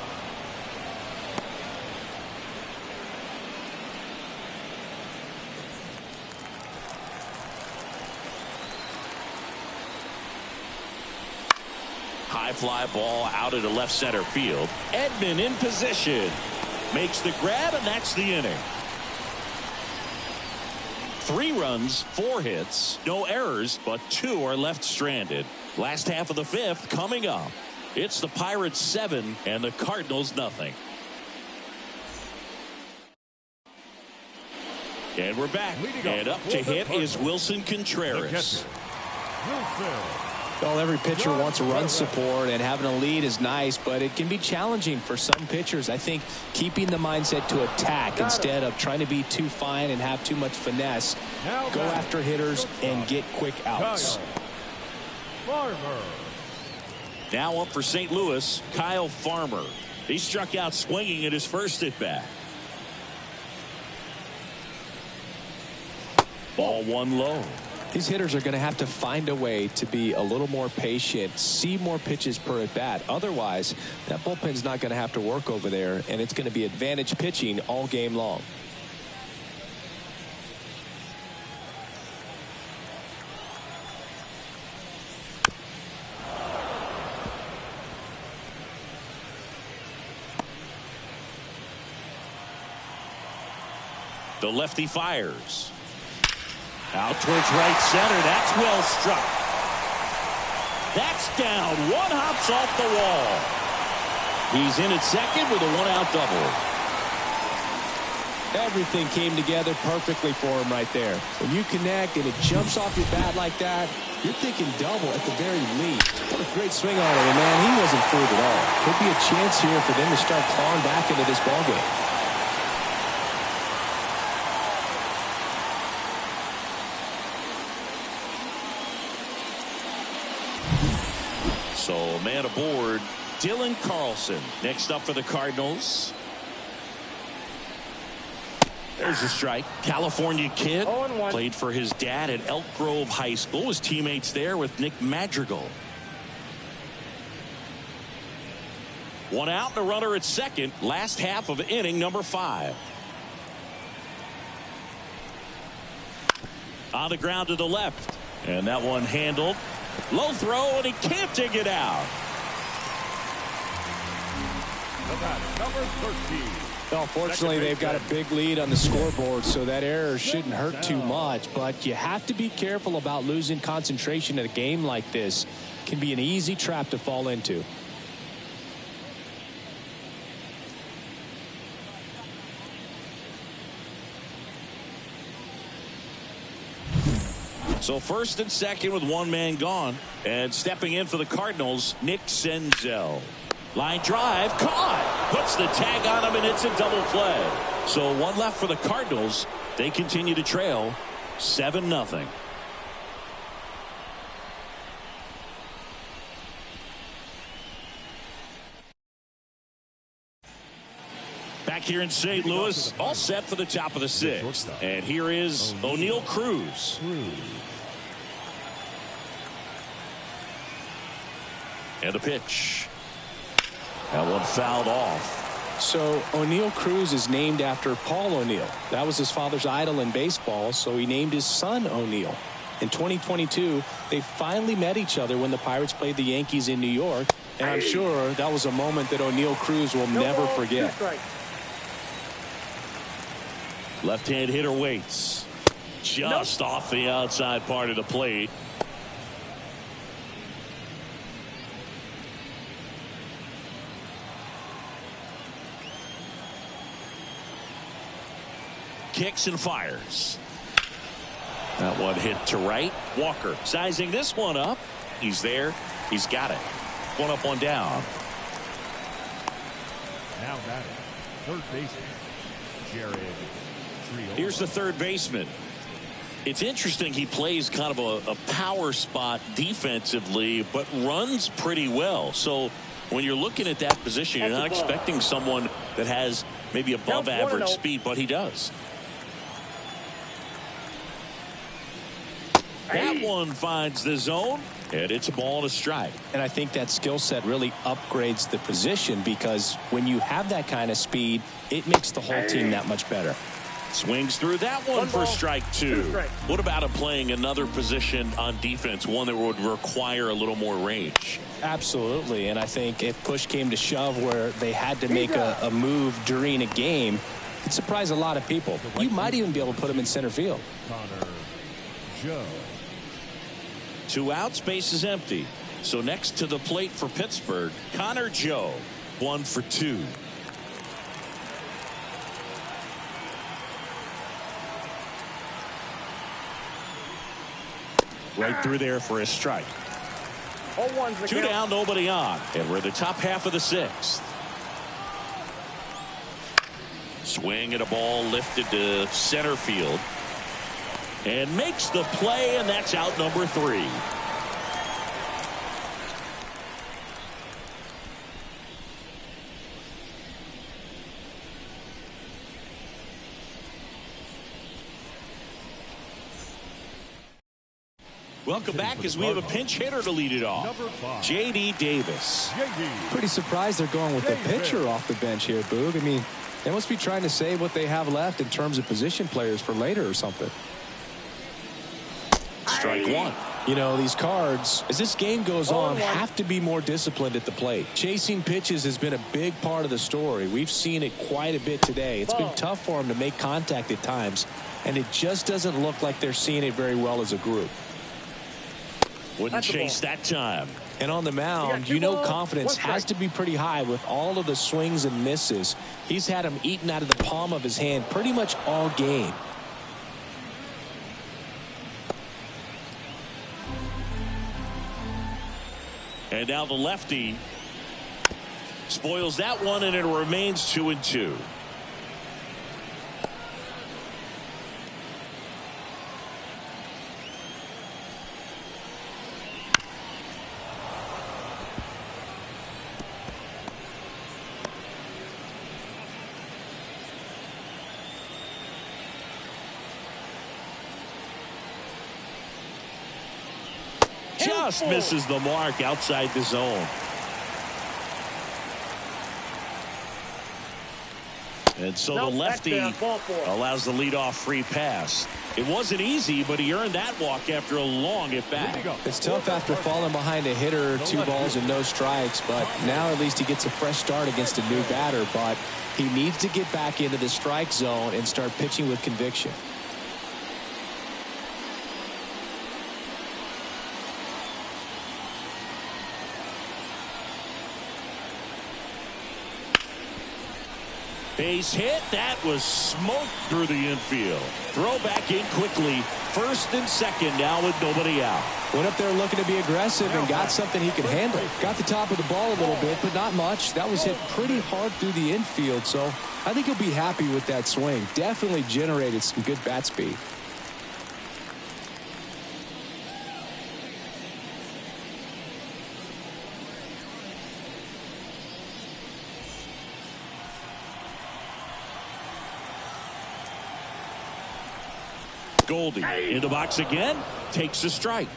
High fly ball out into left center field. Edman in position. Makes the grab, and that's the inning. 3 runs, 4 hits, no errors, but 2 are left stranded. Last half of the 5th coming up. It's the Pirates 7 and the Cardinals nothing. And we're back. And up to hit is Wilson Contreras. Well, every pitcher wants a run support, and having a lead is nice, but it can be challenging for some pitchers. I think keeping the mindset to attack instead of trying to be too fine and have too much finesse. Go after hitters and get quick outs. Now up for St. Louis, Kyle Farmer. He struck out swinging at his first at bat. Ball 1 low. These hitters are going to have to find a way to be a little more patient, see more pitches per at bat. Otherwise, that bullpen's not going to have to work over there, and it's going to be advantage pitching all game long. The lefty fires. Out towards right center. That's well struck. That's down. 1 hops off the wall. He's in at second with a 1-out double. Everything came together perfectly for him right there. When you connect and it jumps off your bat like that, you're thinking double at the very least. What a great swing on it, and man, he wasn't fooled at all. Could be a chance here for them to start clawing back into this ballgame. So man aboard, Dylan Carlson. Next up for the Cardinals. There's a strike. California kid. Played for his dad at Elk Grove High School. His teammates there with Nick Madrigal. 1 out and a runner at second. Last half of inning number 5. On the ground to the left. And that one handled. Low throw, and he can't dig it out. Number 13. Well, fortunately, they've got a big lead on the scoreboard, so that error shouldn't hurt too much. But you have to be careful about losing concentration in a game like this. It can be an easy trap to fall into. So first and second with 1 man gone. And stepping in for the Cardinals, Nick Senzel. Line drive, caught. Puts the tag on him, and it's a double play. So 1 left for the Cardinals. They continue to trail 7-0. back here in St. Louis, all set for the top of the sixth. And here is O'Neal Cruz. And the pitch. That one fouled off. So O'Neal Cruz is named after Paul O'Neill. That was his father's idol in baseball, so he named his son O'Neal. In 2022, they finally met each other when the Pirates played the Yankees in New York, and I'm sure that was a moment that O'Neal Cruz will never forget. Left-hand hitter waits. Just off the outside part of the plate. Kicks and fires. That one hit to right. Walker sizing this one up. He's there. He's got it. One up, one down. Now batting, third baseman, Jared Triolo. Here's the third baseman. It's interesting, he plays kind of a power spot defensively, but runs pretty well. So when you're looking at that position, you're not expecting someone that has maybe above average speed, but he does. That one finds the zone, and it's a ball and a strike. And I think that skill set really upgrades the position, because when you have that kind of speed, it makes the whole team that much better. Swings through that one for strike two. What about him playing another position on defense, one that would require a little more range? Absolutely, and I think if push came to shove where they had to make a move during a game, it'd surprise a lot of people. You might even be able to put him in center field. Connor Joe. 2 outs, base is empty. So next to the plate for Pittsburgh, Connor Joe, 1 for 2. Right through there for a strike. 2 down, nobody on. And we're in the top half of the sixth. Swing and a ball lifted to center field. And makes the play, and that's out number 3. Welcome back as we have a pinch hitter to lead it off. J.D. Davis. Pretty surprised they're going with the pitcher off the bench here, Boog. I mean, they must be trying to save what they have left in terms of position players for later or something. Strike one. You know, these Cards, as this game goes on, have to be more disciplined at the plate. Chasing pitches has been a big part of the story. We've seen it quite a bit today. It's been tough for them to make contact at times, and it just doesn't look like they're seeing it very well as a group. Wouldn't chase that time. And on the mound, you know, confidence has to be pretty high with all of the swings and misses. He's had them eaten out of the palm of his hand pretty much all game. And now the lefty spoils that one, and it remains 2-2. Just misses the mark outside the zone. And so the lefty allows the leadoff free pass. It wasn't easy, but he earned that walk after a long at bat. It's tough after falling behind a hitter, 2 balls and no strikes, but now at least he gets a fresh start against a new batter. But he needs to get back into the strike zone and start pitching with conviction. Base hit. That was smoked through the infield. Throw back in quickly. First and second now with nobody out. Went up there looking to be aggressive and got something he could handle. Got the top of the ball a little bit, but not much. That was hit pretty hard through the infield, so I think he'll be happy with that swing. Definitely generated some good bat speed. Goldie in the box again, takes a strike.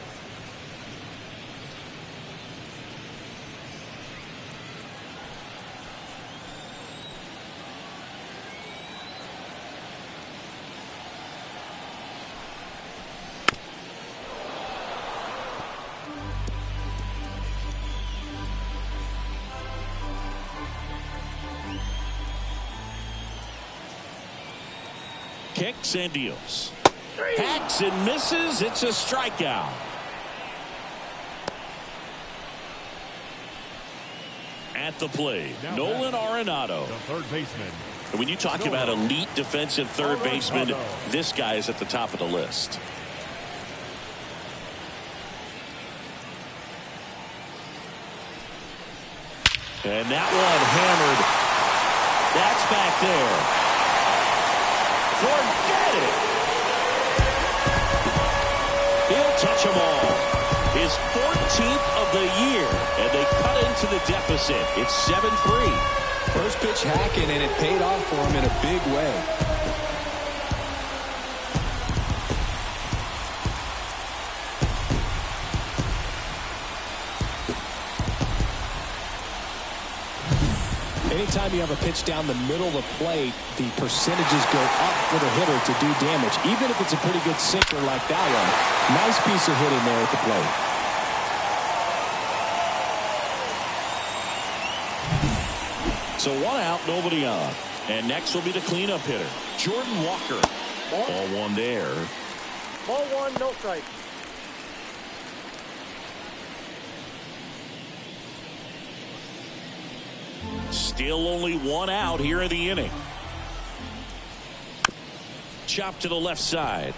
Kicks and deals. Hacks and misses. It's a strikeout. At the plate, Nolan Arenado. The third baseman. And when you talk about elite defensive third baseman, this guy is at the top of the list. And that one hammered. That's back there. Forget it. He'll touch them all. His 14th of the year. And they cut into the deficit. It's 7-3. First pitch hacking, and it paid off for him in a big way. Anytime you have a pitch down the middle of the plate, the percentages go up for the hitter to do damage, even if it's a pretty good sinker like that one. Nice piece of hitting there at the plate. So one out, nobody on. And next will be the cleanup hitter, Jordan Walker. Ball one there. Ball one, no strike. Still only one out here in the inning. Chop to the left side.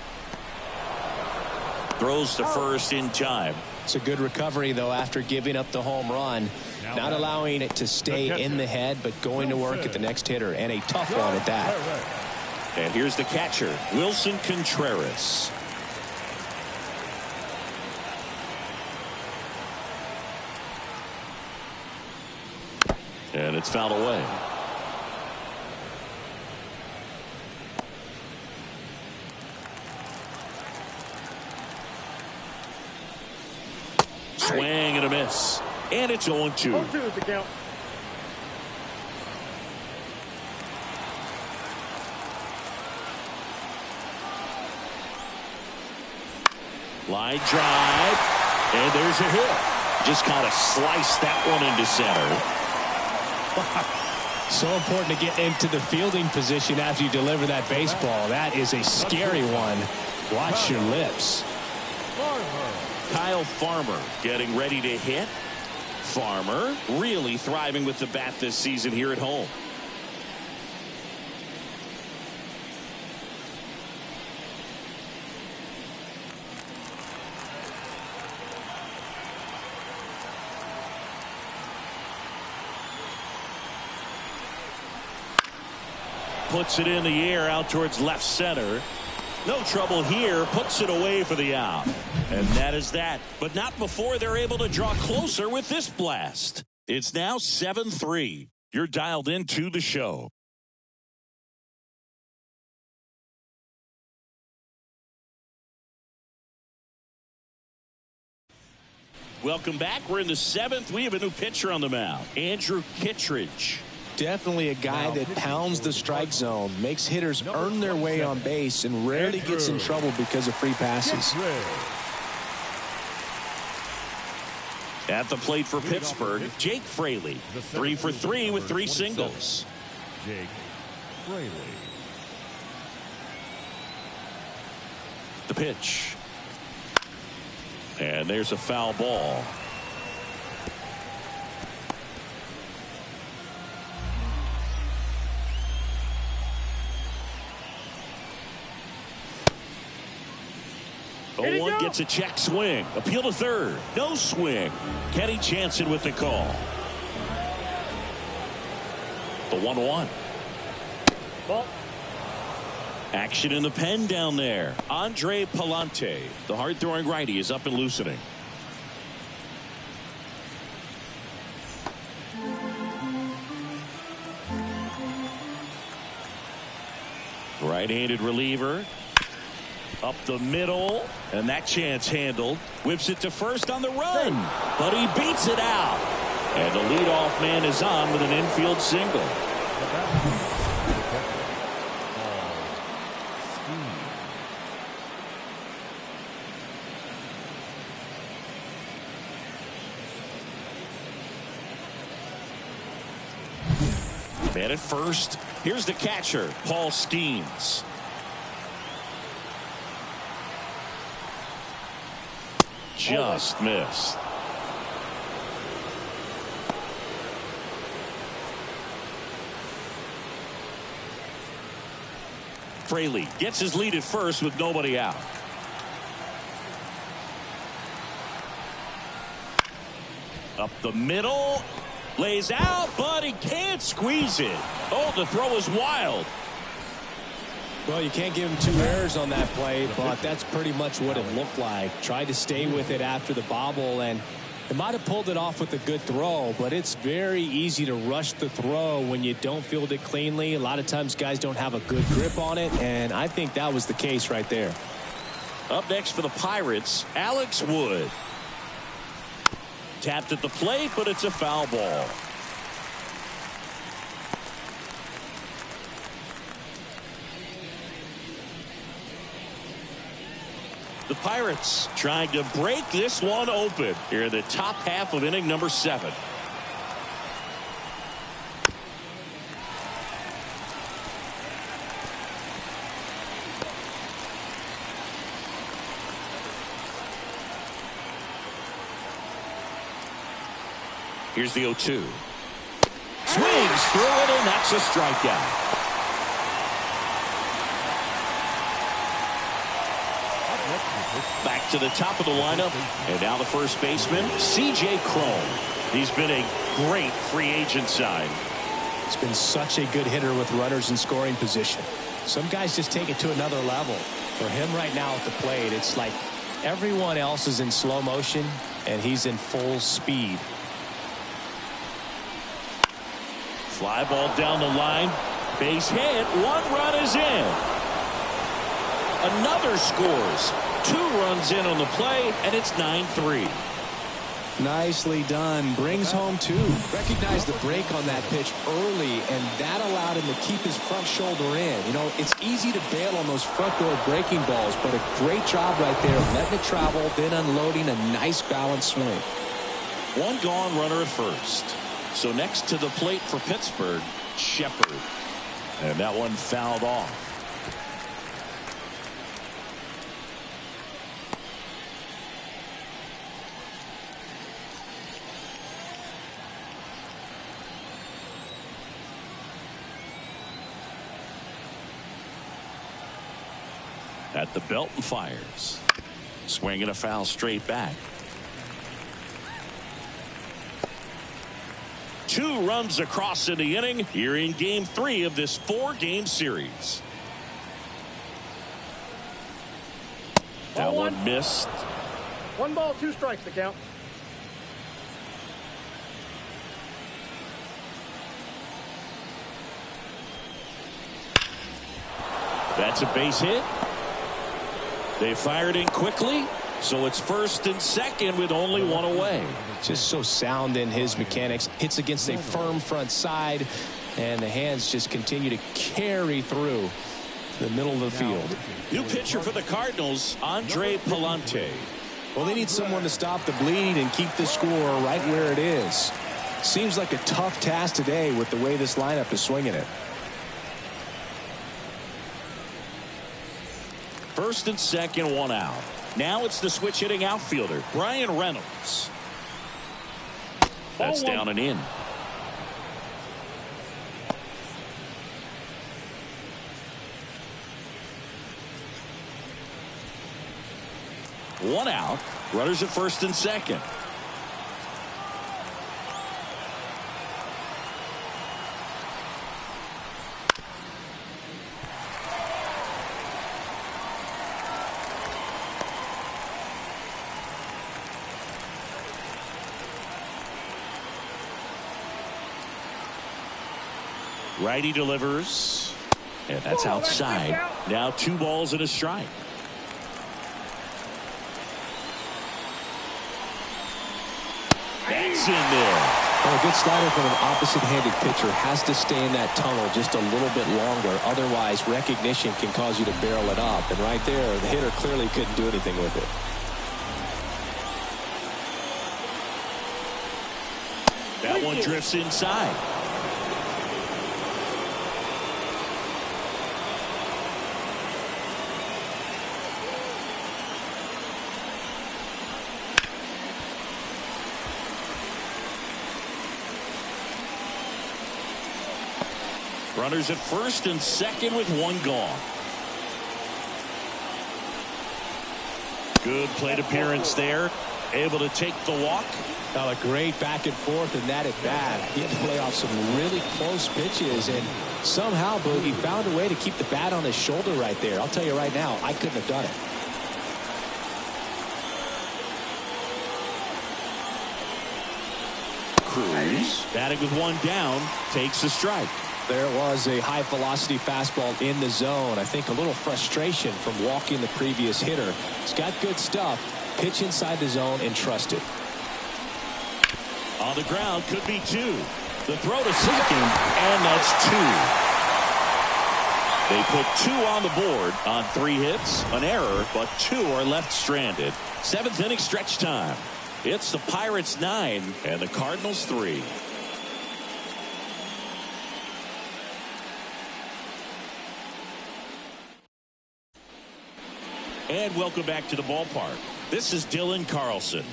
Throws to first in time. It's a good recovery, though, after giving up the home run. Not allowing it to stay in the head, but going to work at the next hitter, and a tough one at that. And here's the catcher, Wilson Contreras. And it's fouled away. Swing and a miss. And it's 0-2. 0-2 is the count. Line drive. And there's a hit. Just kind of sliced that one into center. So important to get into the fielding position after you deliver that baseball. That is a scary one. Watch your lips. Kyle Farmer getting ready to hit. Farmer really thriving with the bat this season here at home. Puts it in the air out towards left center. No trouble here. Puts it away for the out. And that is that. But not before they're able to draw closer with this blast. It's now 7-3. You're dialed into the show. Welcome back. We're in the 7th. We have a new pitcher on the mound. Andrew Kittredge. Definitely a guy that pounds the strike zone, makes hitters earn their way on base, and rarely gets in trouble because of free passes. At the plate for Pittsburgh, Jake Fraley. 3 for 3 with 3 singles. Jake Fraley. The pitch. And there's a foul ball. Oh, one gets a check swing. Appeal to third. No swing. Kenny Jansen with the call. The 1-1. Ball. Action in the pen down there. Andre Palante, the hard-throwing righty, is up and loosening. Right-handed reliever. Up the middle, and that chance handled. Whips it to first on the run, but he beats it out. And the leadoff man is on with an infield single. Man at first. Here's the catcher, Paul Skeens. Just missed. Fraley gets his lead at first with nobody out. Up the middle. Lays out, but he can't squeeze it. Oh, the throw is wild. Well, you can't give him 2 errors on that play, but that's pretty much what it looked like. Tried to stay with it after the bobble, and it might have pulled it off with a good throw, but it's very easy to rush the throw when you don't field it cleanly. A lot of times guys don't have a good grip on it, and I think that was the case right there. Up next for the Pirates, Alex Wood. Tapped at the plate, but it's a foul ball. The Pirates trying to break this one open here in the top half of inning number 7. Here's the 0-2. Swings through it, and that's a strikeout. Back to the top of the lineup, and now the first baseman, C.J. Cron. He's been a great free agent sign. He's been such a good hitter with runners in scoring position. Some guys just take it to another level. For him right now at the plate, it's like everyone else is in slow motion, and he's in full speed. Fly ball down the line. Base hit. 1 run is in. Another scores. 2 runs in on the play, and it's 9-3. Nicely done. Brings home 2. Recognized the break on that pitch early, and that allowed him to keep his front shoulder in. You know, it's easy to bail on those front door breaking balls, but a great job right there, letting it travel, then unloading a nice balanced swing. 1 gone, runner at first. So next to the plate for Pittsburgh, Shepard. And that one fouled off. At the belt and fires. Swinging a foul straight back. 2 runs across in the inning here in game 3 of this 4-game series. That one missed. 1 ball, 2 strikes to count. That's a base hit. They fired in quickly, so it's first and second with only 1 away. Just so sound in his mechanics. Hits against a firm front side, and the hands just continue to carry through the middle of the field. New pitcher for the Cardinals, Andre Palante. Well, they need someone to stop the bleed and keep the score right where it is. Seems like a tough task today with the way this lineup is swinging it. First and second, 1 out. Now it's the switch hitting outfielder, Brian Reynolds. That's down and in. One out. Runners at first and second. Righty delivers, and that's outside. Now 2 balls and a strike. is in there. Well, a good slider from an opposite-handed pitcher has to stay in that tunnel just a little bit longer. Otherwise, recognition can cause you to barrel it up. And right there, the hitter clearly couldn't do anything with it. That one drifts inside. Runners at first and second with one gone. Good plate appearance there. Able to take the walk. A great back and forth in that at bat. He had to play off some really close pitches, and somehow Boogie found a way to keep the bat on his shoulder right there. I'll tell you right now, I couldn't have done it. Cruz batting with one down takes a strike. There was a high velocity fastball in the zone. I think a little frustration from walking the previous hitter. He's got good stuff. Pitch inside the zone and trust it. On the ground, could be two. The throw to second, and that's two. They put two on the board on 3 hits, an error, but 2 are left stranded. 7th inning stretch time. It's the Pirates 9 and the Cardinals 3. And welcome back to the ballpark. This is Dylan Carlson.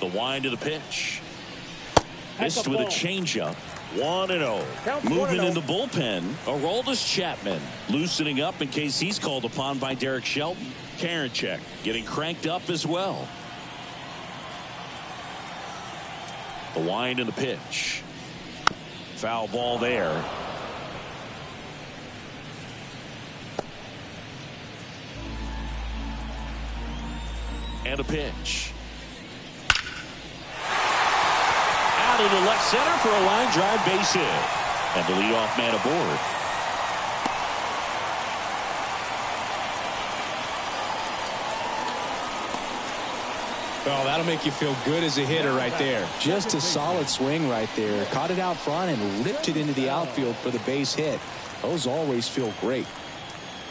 The wind of the pitch. Missed with a changeup. 1-0. Moving in the bullpen, Aroldis Chapman loosening up in case he's called upon by Derek Shelton. Karinchak getting cranked up as well. The wind in the pitch. Foul ball there. And a pitch. Out into left center for a line drive base hit. And the leadoff man aboard. Well, that'll make you feel good as a hitter right there. Just a solid swing right there. Caught it out front and ripped it into the outfield for the base hit. Those always feel great.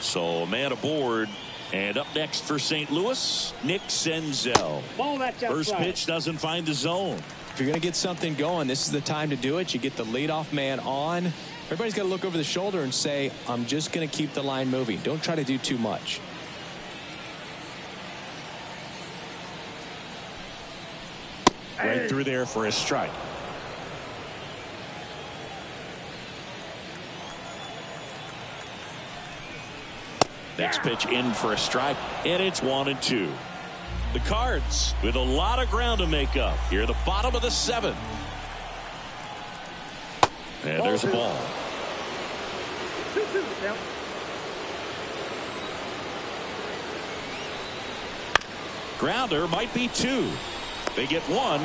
So a man aboard. And up next for St. Louis, Nick Senzel. First pitch doesn't find the zone. If you're going to get something going, this is the time to do it. You get the leadoff man on. Everybody's got to look over the shoulder and say, I'm just going to keep the line moving. Don't try to do too much. Right through there for a strike. Next pitch in for a strike, and it's 1-2. The Cards with a lot of ground to make up here at the bottom of the 7th. And there's a ball. 2-2 count. Grounder might be 2. They get 1.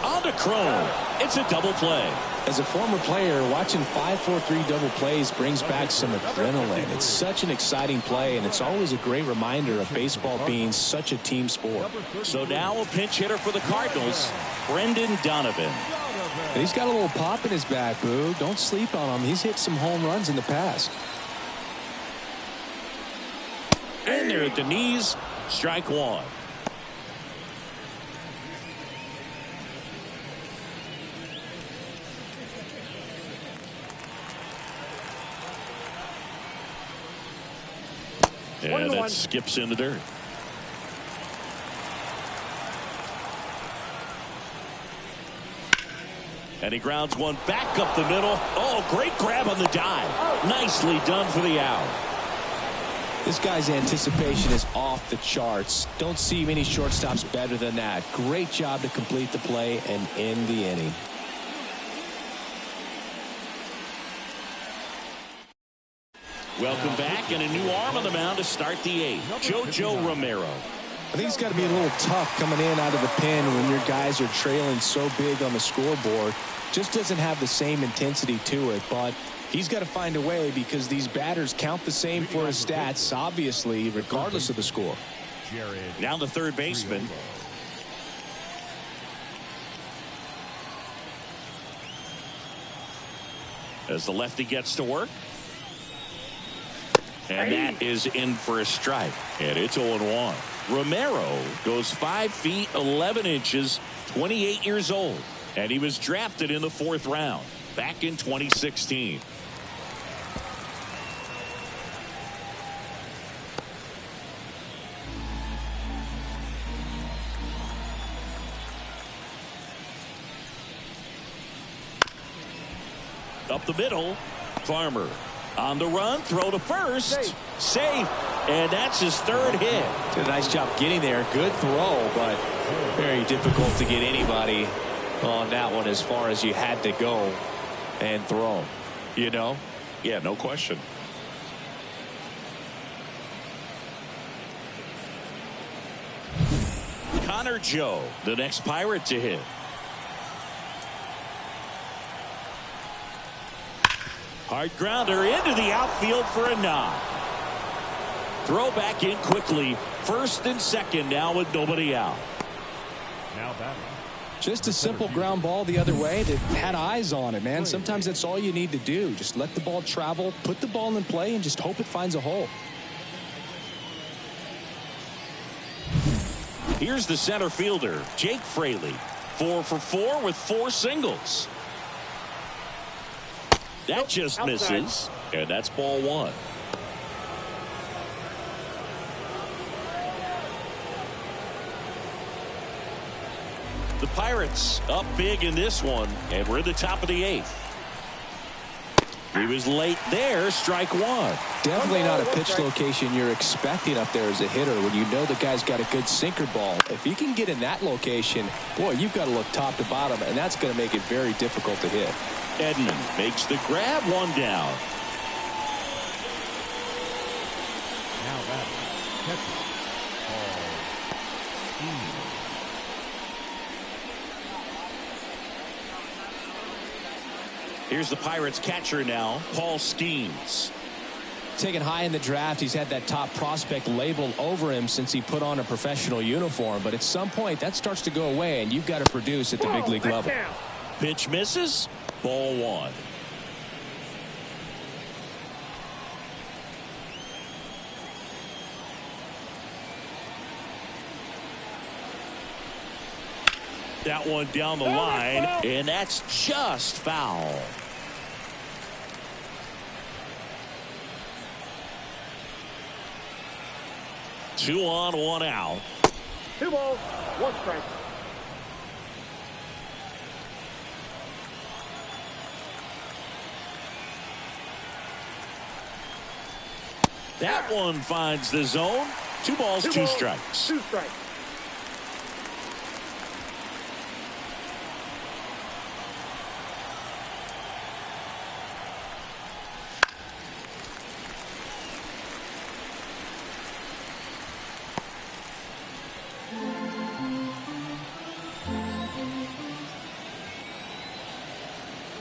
On to Cron. It's a double play. As a former player, watching 5-4-3 double plays brings back some adrenaline. It's such an exciting play, and it's always a great reminder of baseball being such a team sport. So now a pinch hitter for the Cardinals, Brendan Donovan. And he's got a little pop in his back, Boo. Don't sleep on him. He's hit some home runs in the past. And they're at the knees. Strike 1. And that skips in the dirt. And he grounds one back up the middle. Oh, great grab on the dive. Nicely done for the out. This guy's anticipation is off the charts. Don't see many shortstops better than that. Great job to complete the play and end the inning. Welcome back, and a new arm on the mound to start the 8th. JoJo Romero. I think it's got to be a little tough coming in out of the pen when your guys are trailing so big on the scoreboard. Just doesn't have the same intensity to it, but he's got to find a way because these batters count the same for his stats, obviously, regardless of the score. Now the third baseman. As the lefty gets to work. And that is in for a strike. And it's 0-1. Romero goes 5 feet 11 inches, 28 years old. And he was drafted in the 4th round back in 2016. Up the middle, Farmer on the run, throw to first, safe, and that's his 3rd hit. Did a nice job getting there. Good throw, but very difficult to get anybody on that one as far as you had to go and throw. You know? Yeah, no question. Connor Joe, the next Pirate to hit. Hard grounder into the outfield for a knock. Throw back in quickly. 1st and 2nd now with nobody out. Now batting. Just a simple ground ball the other way that had eyes on it, man. Sometimes that's all you need to do. Just let the ball travel, put the ball in play, and just hope it finds a hole. Here's the center fielder, Jake Fraley. 4 for 4 with 4 singles. That just misses, and that's ball 1. The Pirates up big in this one, and we're at the top of the 8th. He was late there, strike 1. Definitely not a pitch location you're expecting up there as a hitter when you know the guy's got a good sinker ball. If he can get in that location, boy, you've got to look top to bottom, and that's going to make it very difficult to hit. Edman makes the grab, 1 down. Now batting. Catcher. Here's the Pirates catcher now, Paul Skeens. Taken high in the draft, he's had that top prospect labeled over him since he put on a professional uniform. But at some point, that starts to go away, and you've got to produce at the big league level. Pitch misses, ball 1. That one down the line, and that's just foul. Two on, 1 out. 2 balls, 1 strike. That one finds the zone. 2 balls, 2 strikes. 2 strikes.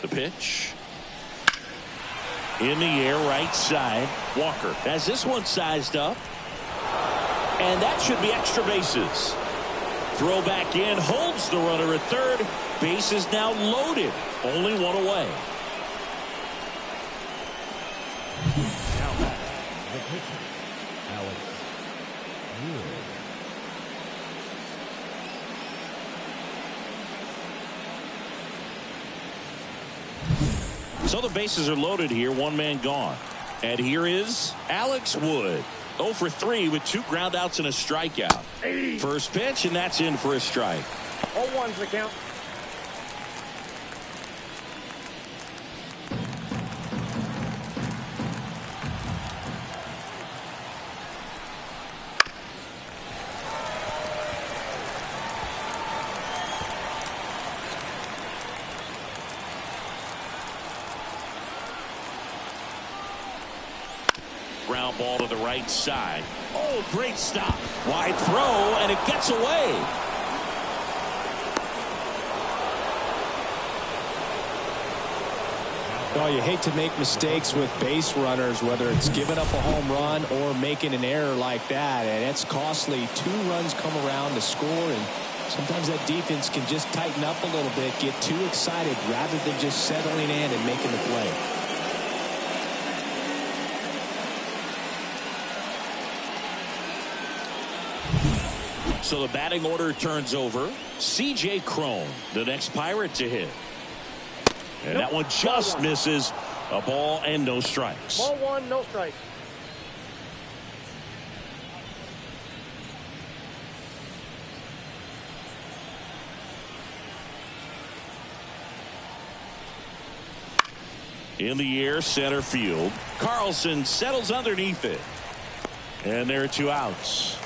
The pitch. In the air, right side. Walker has this one sized up. And that should be extra bases. Throw back in, holds the runner at 3rd. Base is now loaded. Only 1 away. Now batting. The pitcher. Alex Wood. So the bases are loaded here, 1 man gone. And here is Alex Wood. 0 for 3 with 2 ground outs and a strikeout. First pitch, and that's in for a strike. All 1's the count. Ground ball to the right side. Oh, great stop. Wide throw, and it gets away. Oh, you hate to make mistakes with base runners, whether it's giving up a home run or making an error like that, and it's costly. 2 runs come around to score, and sometimes that defense can just tighten up a little bit, get too excited rather than just settling in and making the play. So the batting order turns over. C.J. Cron, the next Pirate to hit. And that one just misses. A ball and no strikes. Ball 1, no strikes. In the air, center field. Carlson settles underneath it. And there are 2 outs.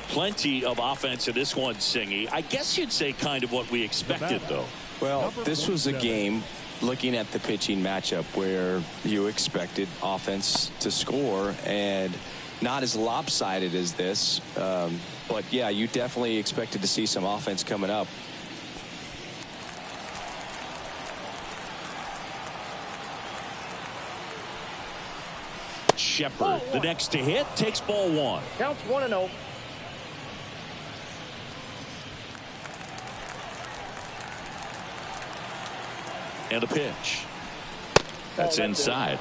Plenty of offense in this one, Singy. I guess you'd say kind of what we expected, though. Well, this was a game, looking at the pitching matchup, where you expected offense to score, and not as lopsided as this. But, yeah, you definitely expected to see some offense coming up. Shepard, the next to hit, takes ball 1. Counts 1-0. And a pitch. That's inside.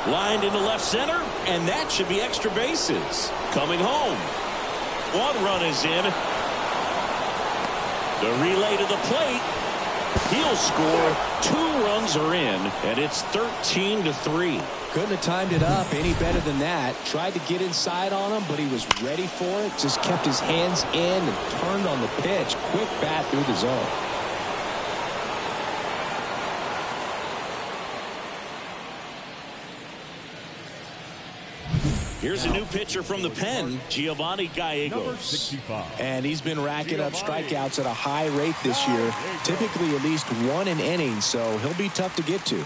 Lined into left center, and that should be extra bases. Coming home. 1 run is in. The relay to the plate. He'll score. 2 runs are in, and it's 13-3. Couldn't have timed it up any better than that. Tried to get inside on him, but he was ready for it. Just kept his hands in and turned on the pitch. Quick bat through the zone. Here's a new pitcher from the pen, Giovanni Number Gallegos. 65. And he's been racking up strikeouts at a high rate this year. Typically at least 1 an inning, so he'll be tough to get to.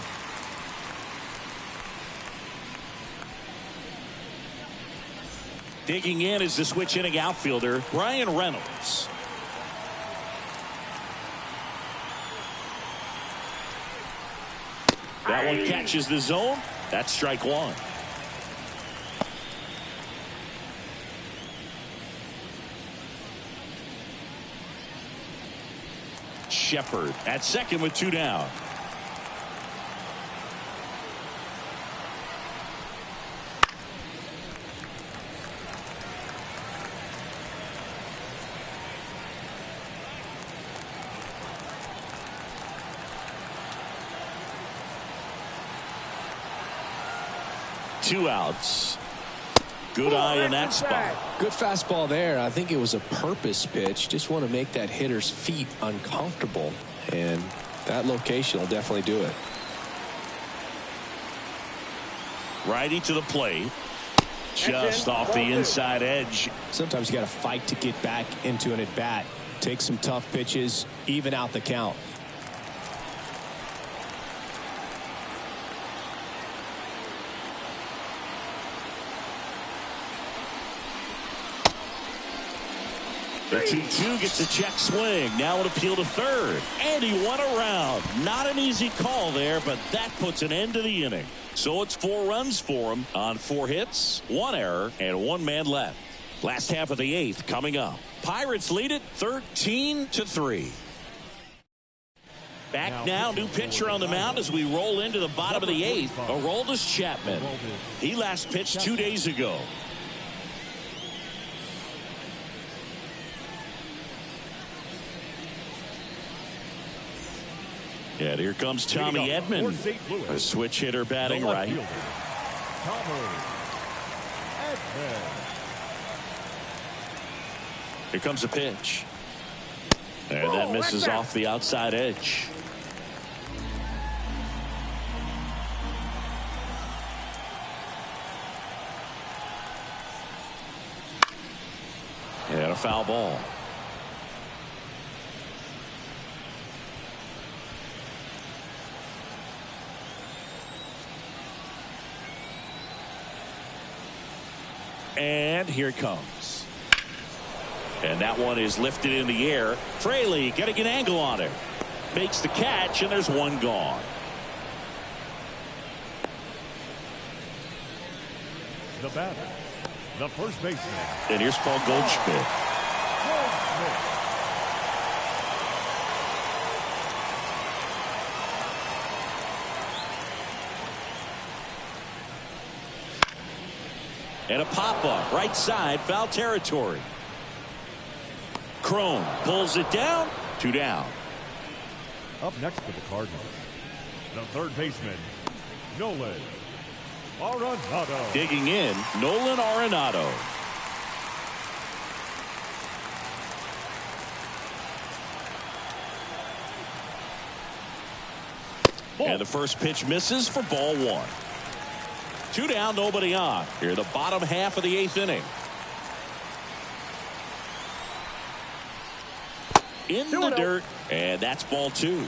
Digging in is the switch inning outfielder, Brian Reynolds. That one catches the zone. That's strike 1. Shepard at second with 2 down. Two outs. Good eye in that spot. Good fastball there. I think it was a purpose pitch. Just want to make that hitter's feet uncomfortable. And that location will definitely do it. Righty to the plate. Just off the inside edge. Sometimes you got to fight to get back into an at-bat. Take some tough pitches, even out the count. The 2-2 gets a check swing. Now an appeal to third. And he went around. Not an easy call there, but that puts an end to the inning. So it's 4 runs for him on 4 hits, 1 error, and 1 man left. Last half of the 8th coming up. Pirates lead it 13-3. Back now, new pitcher on the mound as we roll into the bottom of the 8th. Aroldis Chapman. He last pitched 2 days ago. And here comes Tommy Edman, a switch hitter batting right. Here comes a pitch. And that misses off the outside edge. And a foul ball. And here it comes. And that one is lifted in the air. Fraley getting an angle on it. Makes the catch, and there's one gone. The batter, the first baseman. And here's Paul Goldschmidt. And a pop-up, right side, foul territory. Crone pulls it down, 2 down. Up next for the Cardinals, the third baseman, Nolan Arenado. Digging in, Nolan Arenado. And the first pitch misses for ball 1. 2 down, nobody on. Here the bottom half of the 8th inning. In the dirt, and that's ball 2.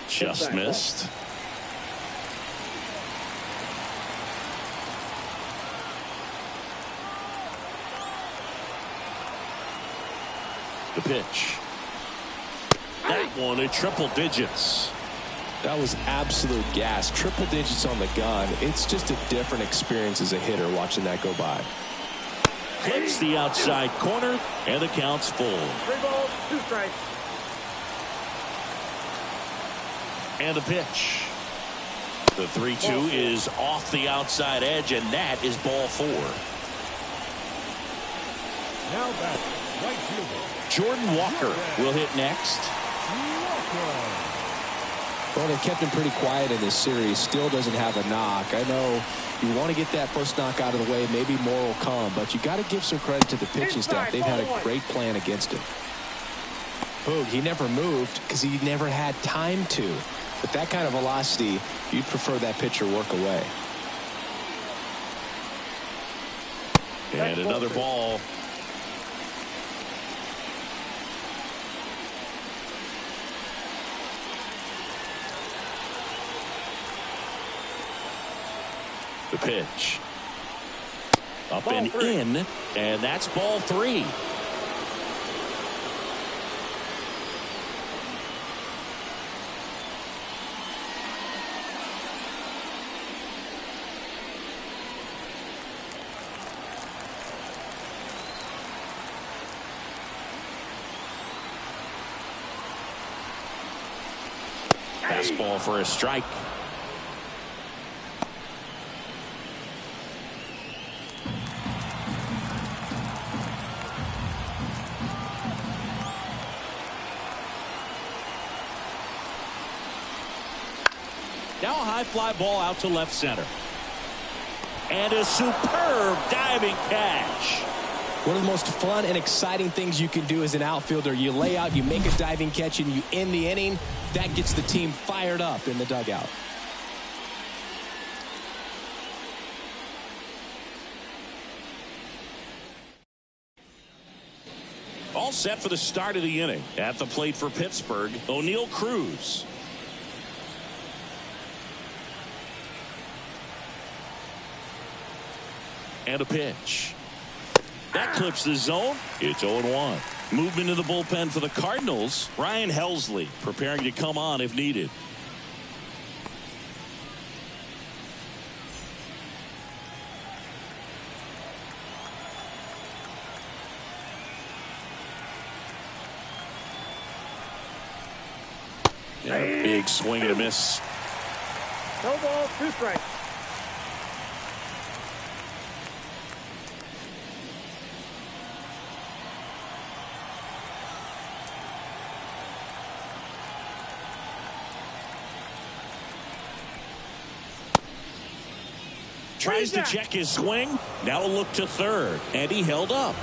Just missed. The pitch. That one at triple digits. That was absolute gas. Triple digits on the gun. It's just a different experience as a hitter watching that go by. Clips the outside corner, and the count's full. 3 balls, 2 strikes. And the pitch. The 3-2 is off the outside edge, and that is ball 4. Now back, right fielder. Jordan Walker will hit next. Well, they've kept him pretty quiet in this series. Still doesn't have a knock. I know you want to get that first knock out of the way. Maybe more will come, but you got to give some credit to the pitching staff. They've had a great plan against him. Boog, he never moved because he never had time to. With that kind of velocity, you'd prefer that pitcher work away. And another ball. The pitch. Up and in, and that's ball 3. Fastball for a strike. Now a high fly ball out to left center. And a superb diving catch. One of the most fun and exciting things you can do as an outfielder. You lay out, you make a diving catch, and you end the inning. That gets the team fired up in the dugout. All set for the start of the inning. At the plate for Pittsburgh, O'Neal Cruz. And a pitch. That clips the zone. It's 0-1. Movement in the bullpen for the Cardinals. Ryan Helsley preparing to come on if needed. And a big swing and a miss. No balls, 2 strikes. Tries to check his swing. Now a look to third. And he held up.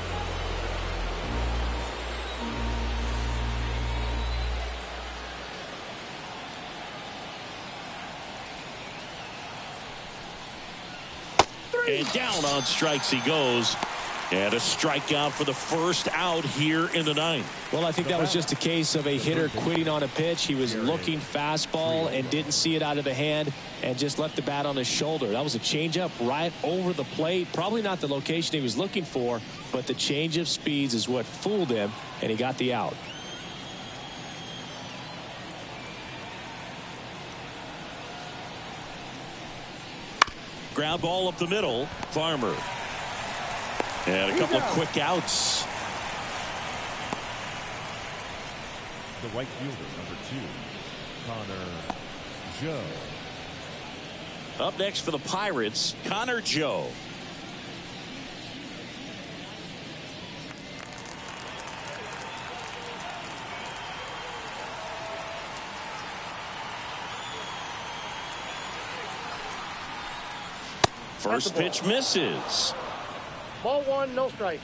And down on strikes he goes. And a strikeout for the first out here in the ninth. Well, I think that was just a case of a hitter quitting on a pitch. He was looking fastball and didn't see it out of the hand and just left the bat on his shoulder. That was a changeup right over the plate. Probably not the location he was looking for, but the change of speeds is what fooled him, and he got the out. Ground ball up the middle. Farmer. And a couple of quick outs. The right fielder, number 2, Connor Joe. Up next for the Pirates, Connor Joe. First pitch misses. Ball 1, no strikes.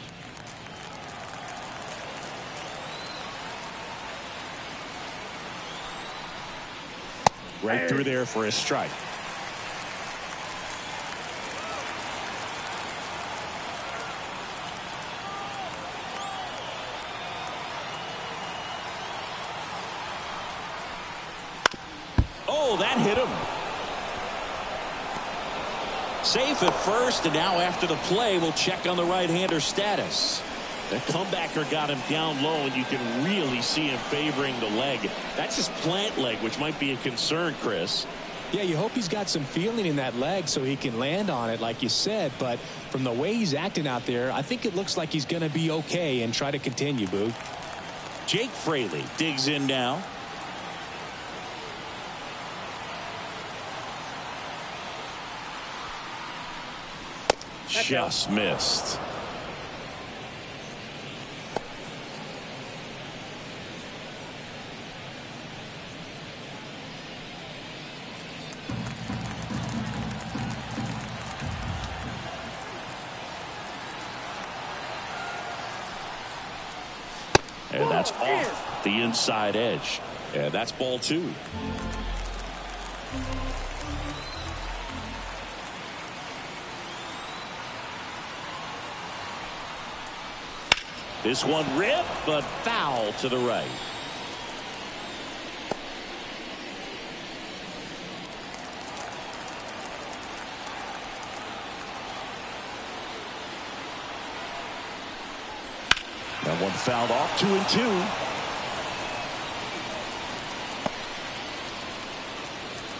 Right through there for a strike. Oh, that hit him. Safe at first, and now after the play, we'll check on the right-hander status. The comebacker got him down low, and you can really see him favoring the leg. That's his plant leg, which might be a concern, Chris. Yeah, you hope he's got some feeling in that leg so he can land on it, like you said. But from the way he's acting out there, I think it looks like he's going to be okay and try to continue, Boog. Jake Fraley digs in now. Just missed. And that's off the inside edge. And that's ball 2. This one ripped, but foul to the right. That one fouled off. 2-2.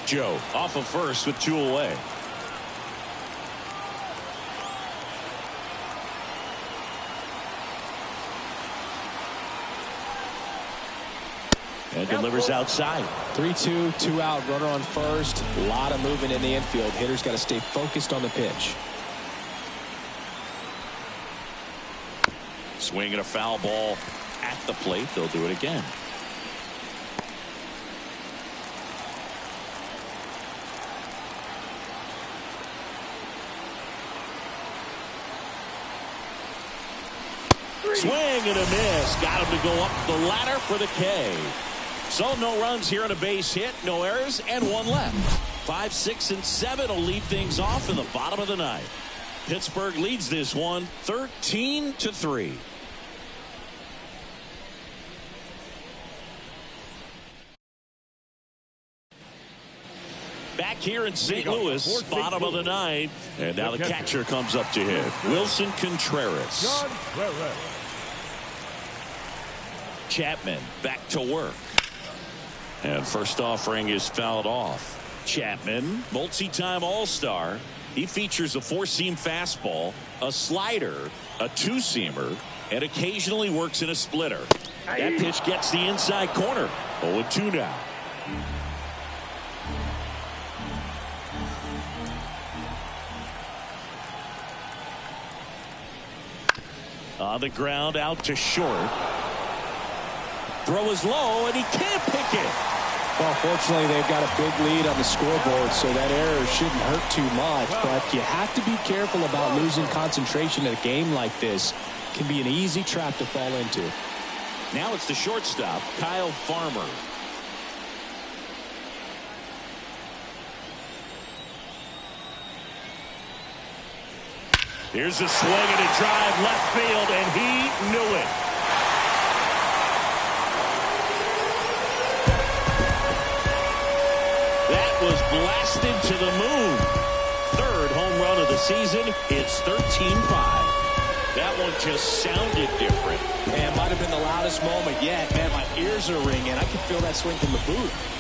Joe off of first with 2 away. And delivers outside. 3-2, 2 out, runner on first. A lot of movement in the infield. Hitter's got to stay focused on the pitch. Swing and a foul ball at the plate. They'll do it again. Swing and a miss. Got him to go up the ladder for the K. So no runs here on a base hit, no errors, and 1 left. 5, 6, and 7 will lead things off in the bottom of the ninth. Pittsburgh leads this one 13-3. Back here in St. Louis, bottom of the ninth, and now the catcher comes up to hit. Wilson Contreras. Chapman back to work. And first offering is fouled off. Chapman, multi-time All-Star. He features a 4-seam fastball, a slider, a 2-seamer, and occasionally works in a splitter. That pitch gets the inside corner. 0-2 now. On the ground, out to short. Throw is low, and he can't pick it. Well, fortunately, they've got a big lead on the scoreboard, so that error shouldn't hurt too much. But you have to be careful about losing concentration in a game like this. It can be an easy trap to fall into. Now it's the shortstop, Kyle Farmer. Here's a swing and a drive left field, and he knew it. That was blasted to the moon. Third home run of the season. It's 13-5. That one just sounded different. Man, might have been the loudest moment yet. Man, my ears are ringing. I can feel that swing from the booth.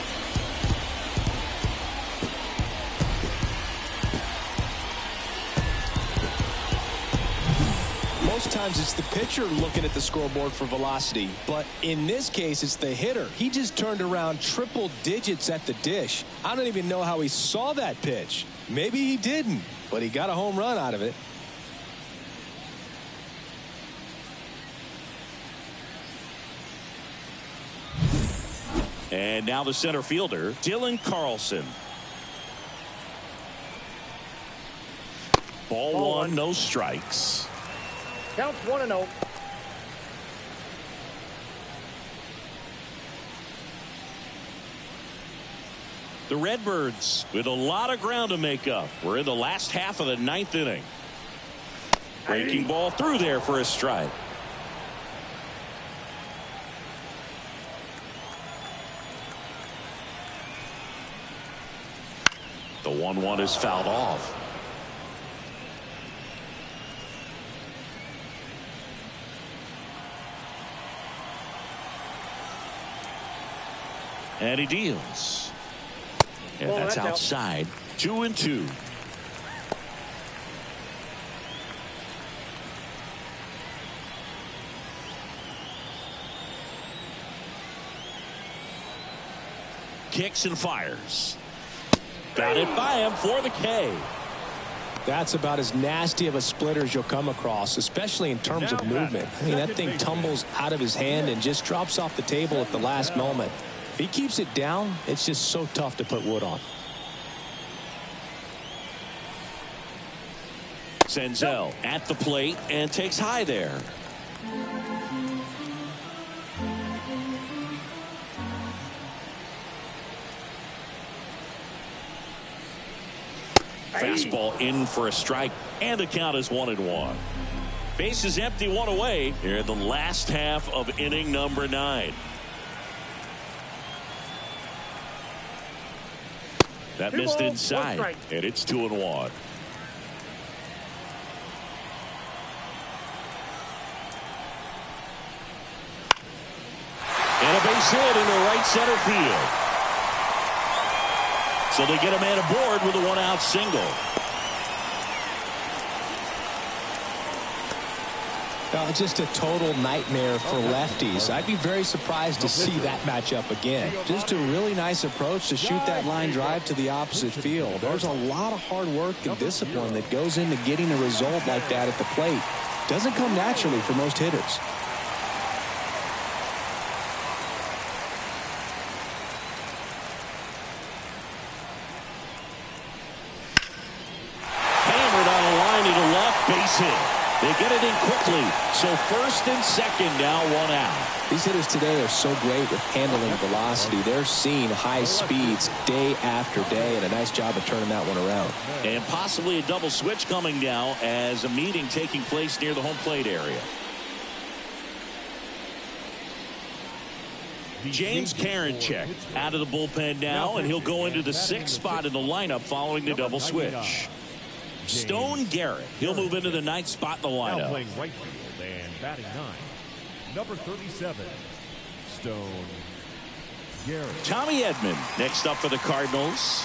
Most times it's the pitcher looking at the scoreboard for velocity, but in this case it's the hitter. He just turned around triple digits at the dish. I don't even know how he saw that pitch. Maybe he didn't, but he got a home run out of it. And now the center fielder, Dylan Carlson. Ball one, no strikes. Counts 1-0. The Redbirds with a lot of ground to make up. We're in the last half of the ninth inning. Breaking ball through there for a strike. The 1-1 is fouled off. And he deals. And that's outside. 2-2. Kicks and fires. Got it by him for the K. That's about as nasty of a splitter as you'll come across, especially in terms of movement. I mean, that thing tumbles out of his hand and just drops off the table at the last moment. If he keeps it down, it's just so tough to put wood on. Senzel at the plate and takes high there. Fastball in for a strike, and the count is 1-1. Base is empty, one away here in the last half of inning number 9. That missed inside, and it's 2-1. And a base hit into right center field. So they get a man aboard with a one-out single. Just a total nightmare for lefties. I'd be very surprised to see that matchup again. Just a really nice approach to shoot that line drive to the opposite field. There's a lot of hard work and discipline that goes into getting a result like that at the plate. Doesn't come naturally for most hitters. Hammered on a line to left, base hit. They get it in quickly. So first and second, now one out. These hitters today are so great with handling velocity. They're seeing high speeds day after day, and a nice job of turning that one around. And possibly a double switch coming now as a meeting taking place near the home plate area. James Karinchak out of the bullpen now, and he'll go into the 6th spot in the lineup following the double switch. Stone Garrett, he'll move into the 9th spot in the lineup. Now playing right field and batting 9, number 37, Stone Garrett. Tommy Edman next up for the Cardinals.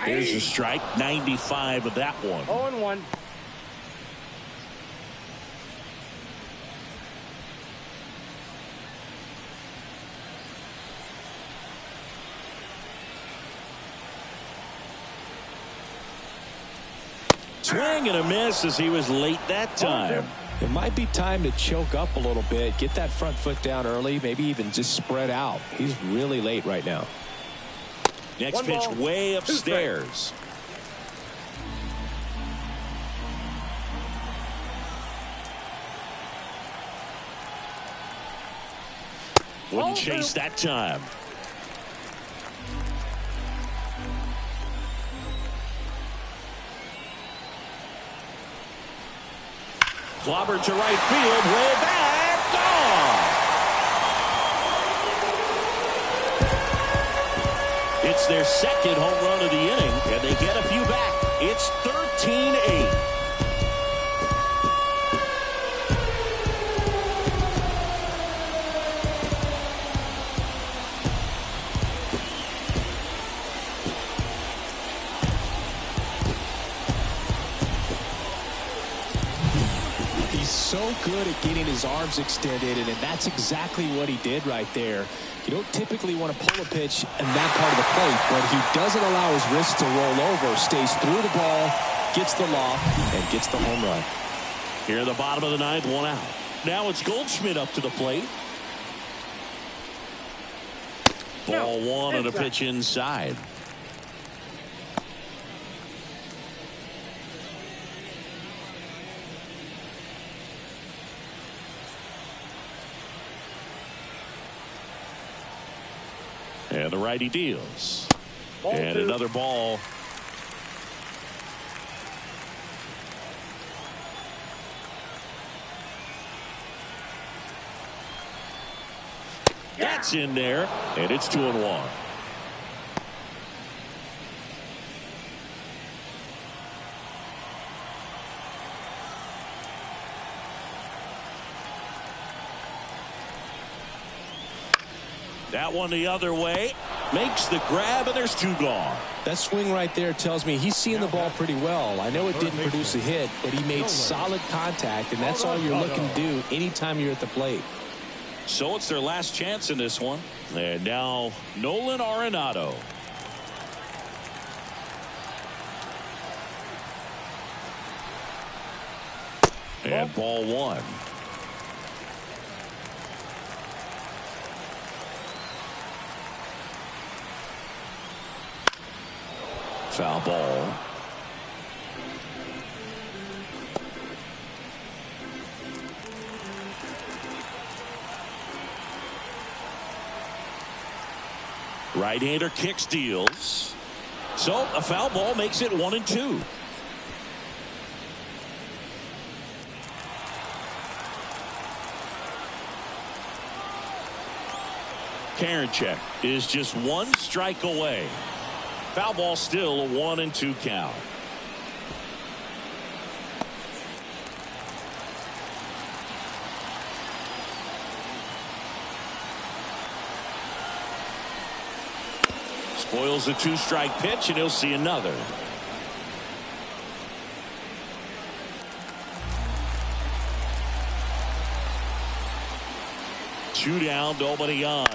There's a strike, 95 of that one. 0-1. Swing and a miss as he was late that time. It might be time to choke up a little bit, get that front foot down early, maybe even just spread out. He's really late right now. Next pitch way upstairs. Wouldn't chase that time. Clobbered to right field, way back, gone. It's their second home run of the inning, and they get a few back. It's 13-8. So good at getting his arms extended, and that's exactly what he did right there. You don't typically want to pull a pitch in that part of the plate, but he doesn't allow his wrist to roll over, stays through the ball, gets the loft, and gets the home run. Here in the bottom of the ninth, one out. Now it's Goldschmidt up to the plate. Ball one on a pitch inside. And the righty deals. And another ball. That's in there, and it's 2-1. That one the other way. Makes the grab, and there's two gone. That swing right there tells me he's seeing the ball pretty well. I know it didn't produce a hit, but he made solid contact, and that's all you're looking to do anytime you're at the plate. So it's their last chance in this one. And now Nolan Arenado. And ball one. Foul ball. Right-hander kicks, deals. So a foul ball makes it 1-2. Karinchak is just one strike away. Foul ball, still a 1-2 count. Spoils a two-strike pitch, and he'll see another. Two down, nobody on.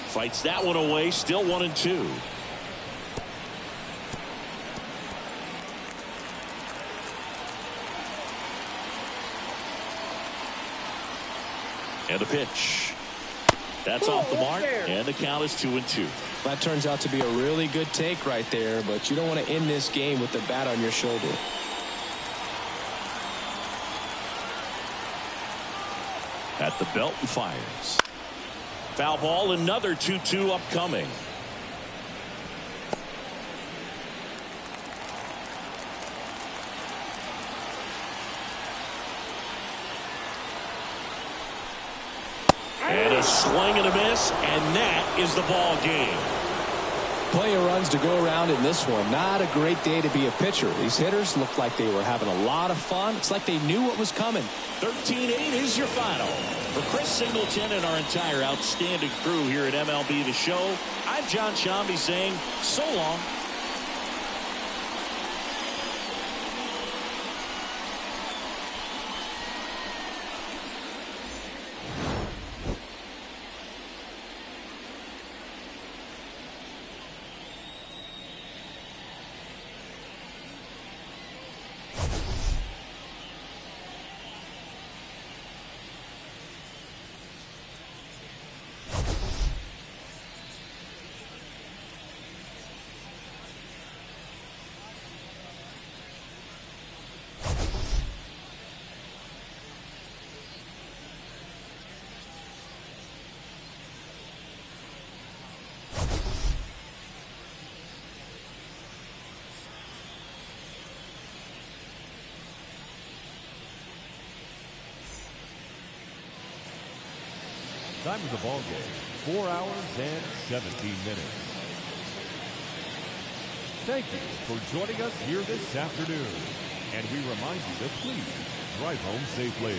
Fights that one away, still 1-2. And a pitch. That's off the mark, and the count is 2-2. That turns out to be a really good take right there, but you don't want to end this game with the bat on your shoulder. At the belt and fires. Foul ball, another 2-2 upcoming. And a swing and a miss, and that is the ball game. Plenty of runs to go around in this one. Not a great day to be a pitcher. These hitters looked like they were having a lot of fun. It's like they knew what was coming. 13-8 is your final. For Chris Singleton and our entire outstanding crew here at MLB The Show, I'm John Shambi saying so long. Time of the ball game, 4 hours and 17 minutes. Thank you for joining us here this afternoon. And we remind you to please drive home safely.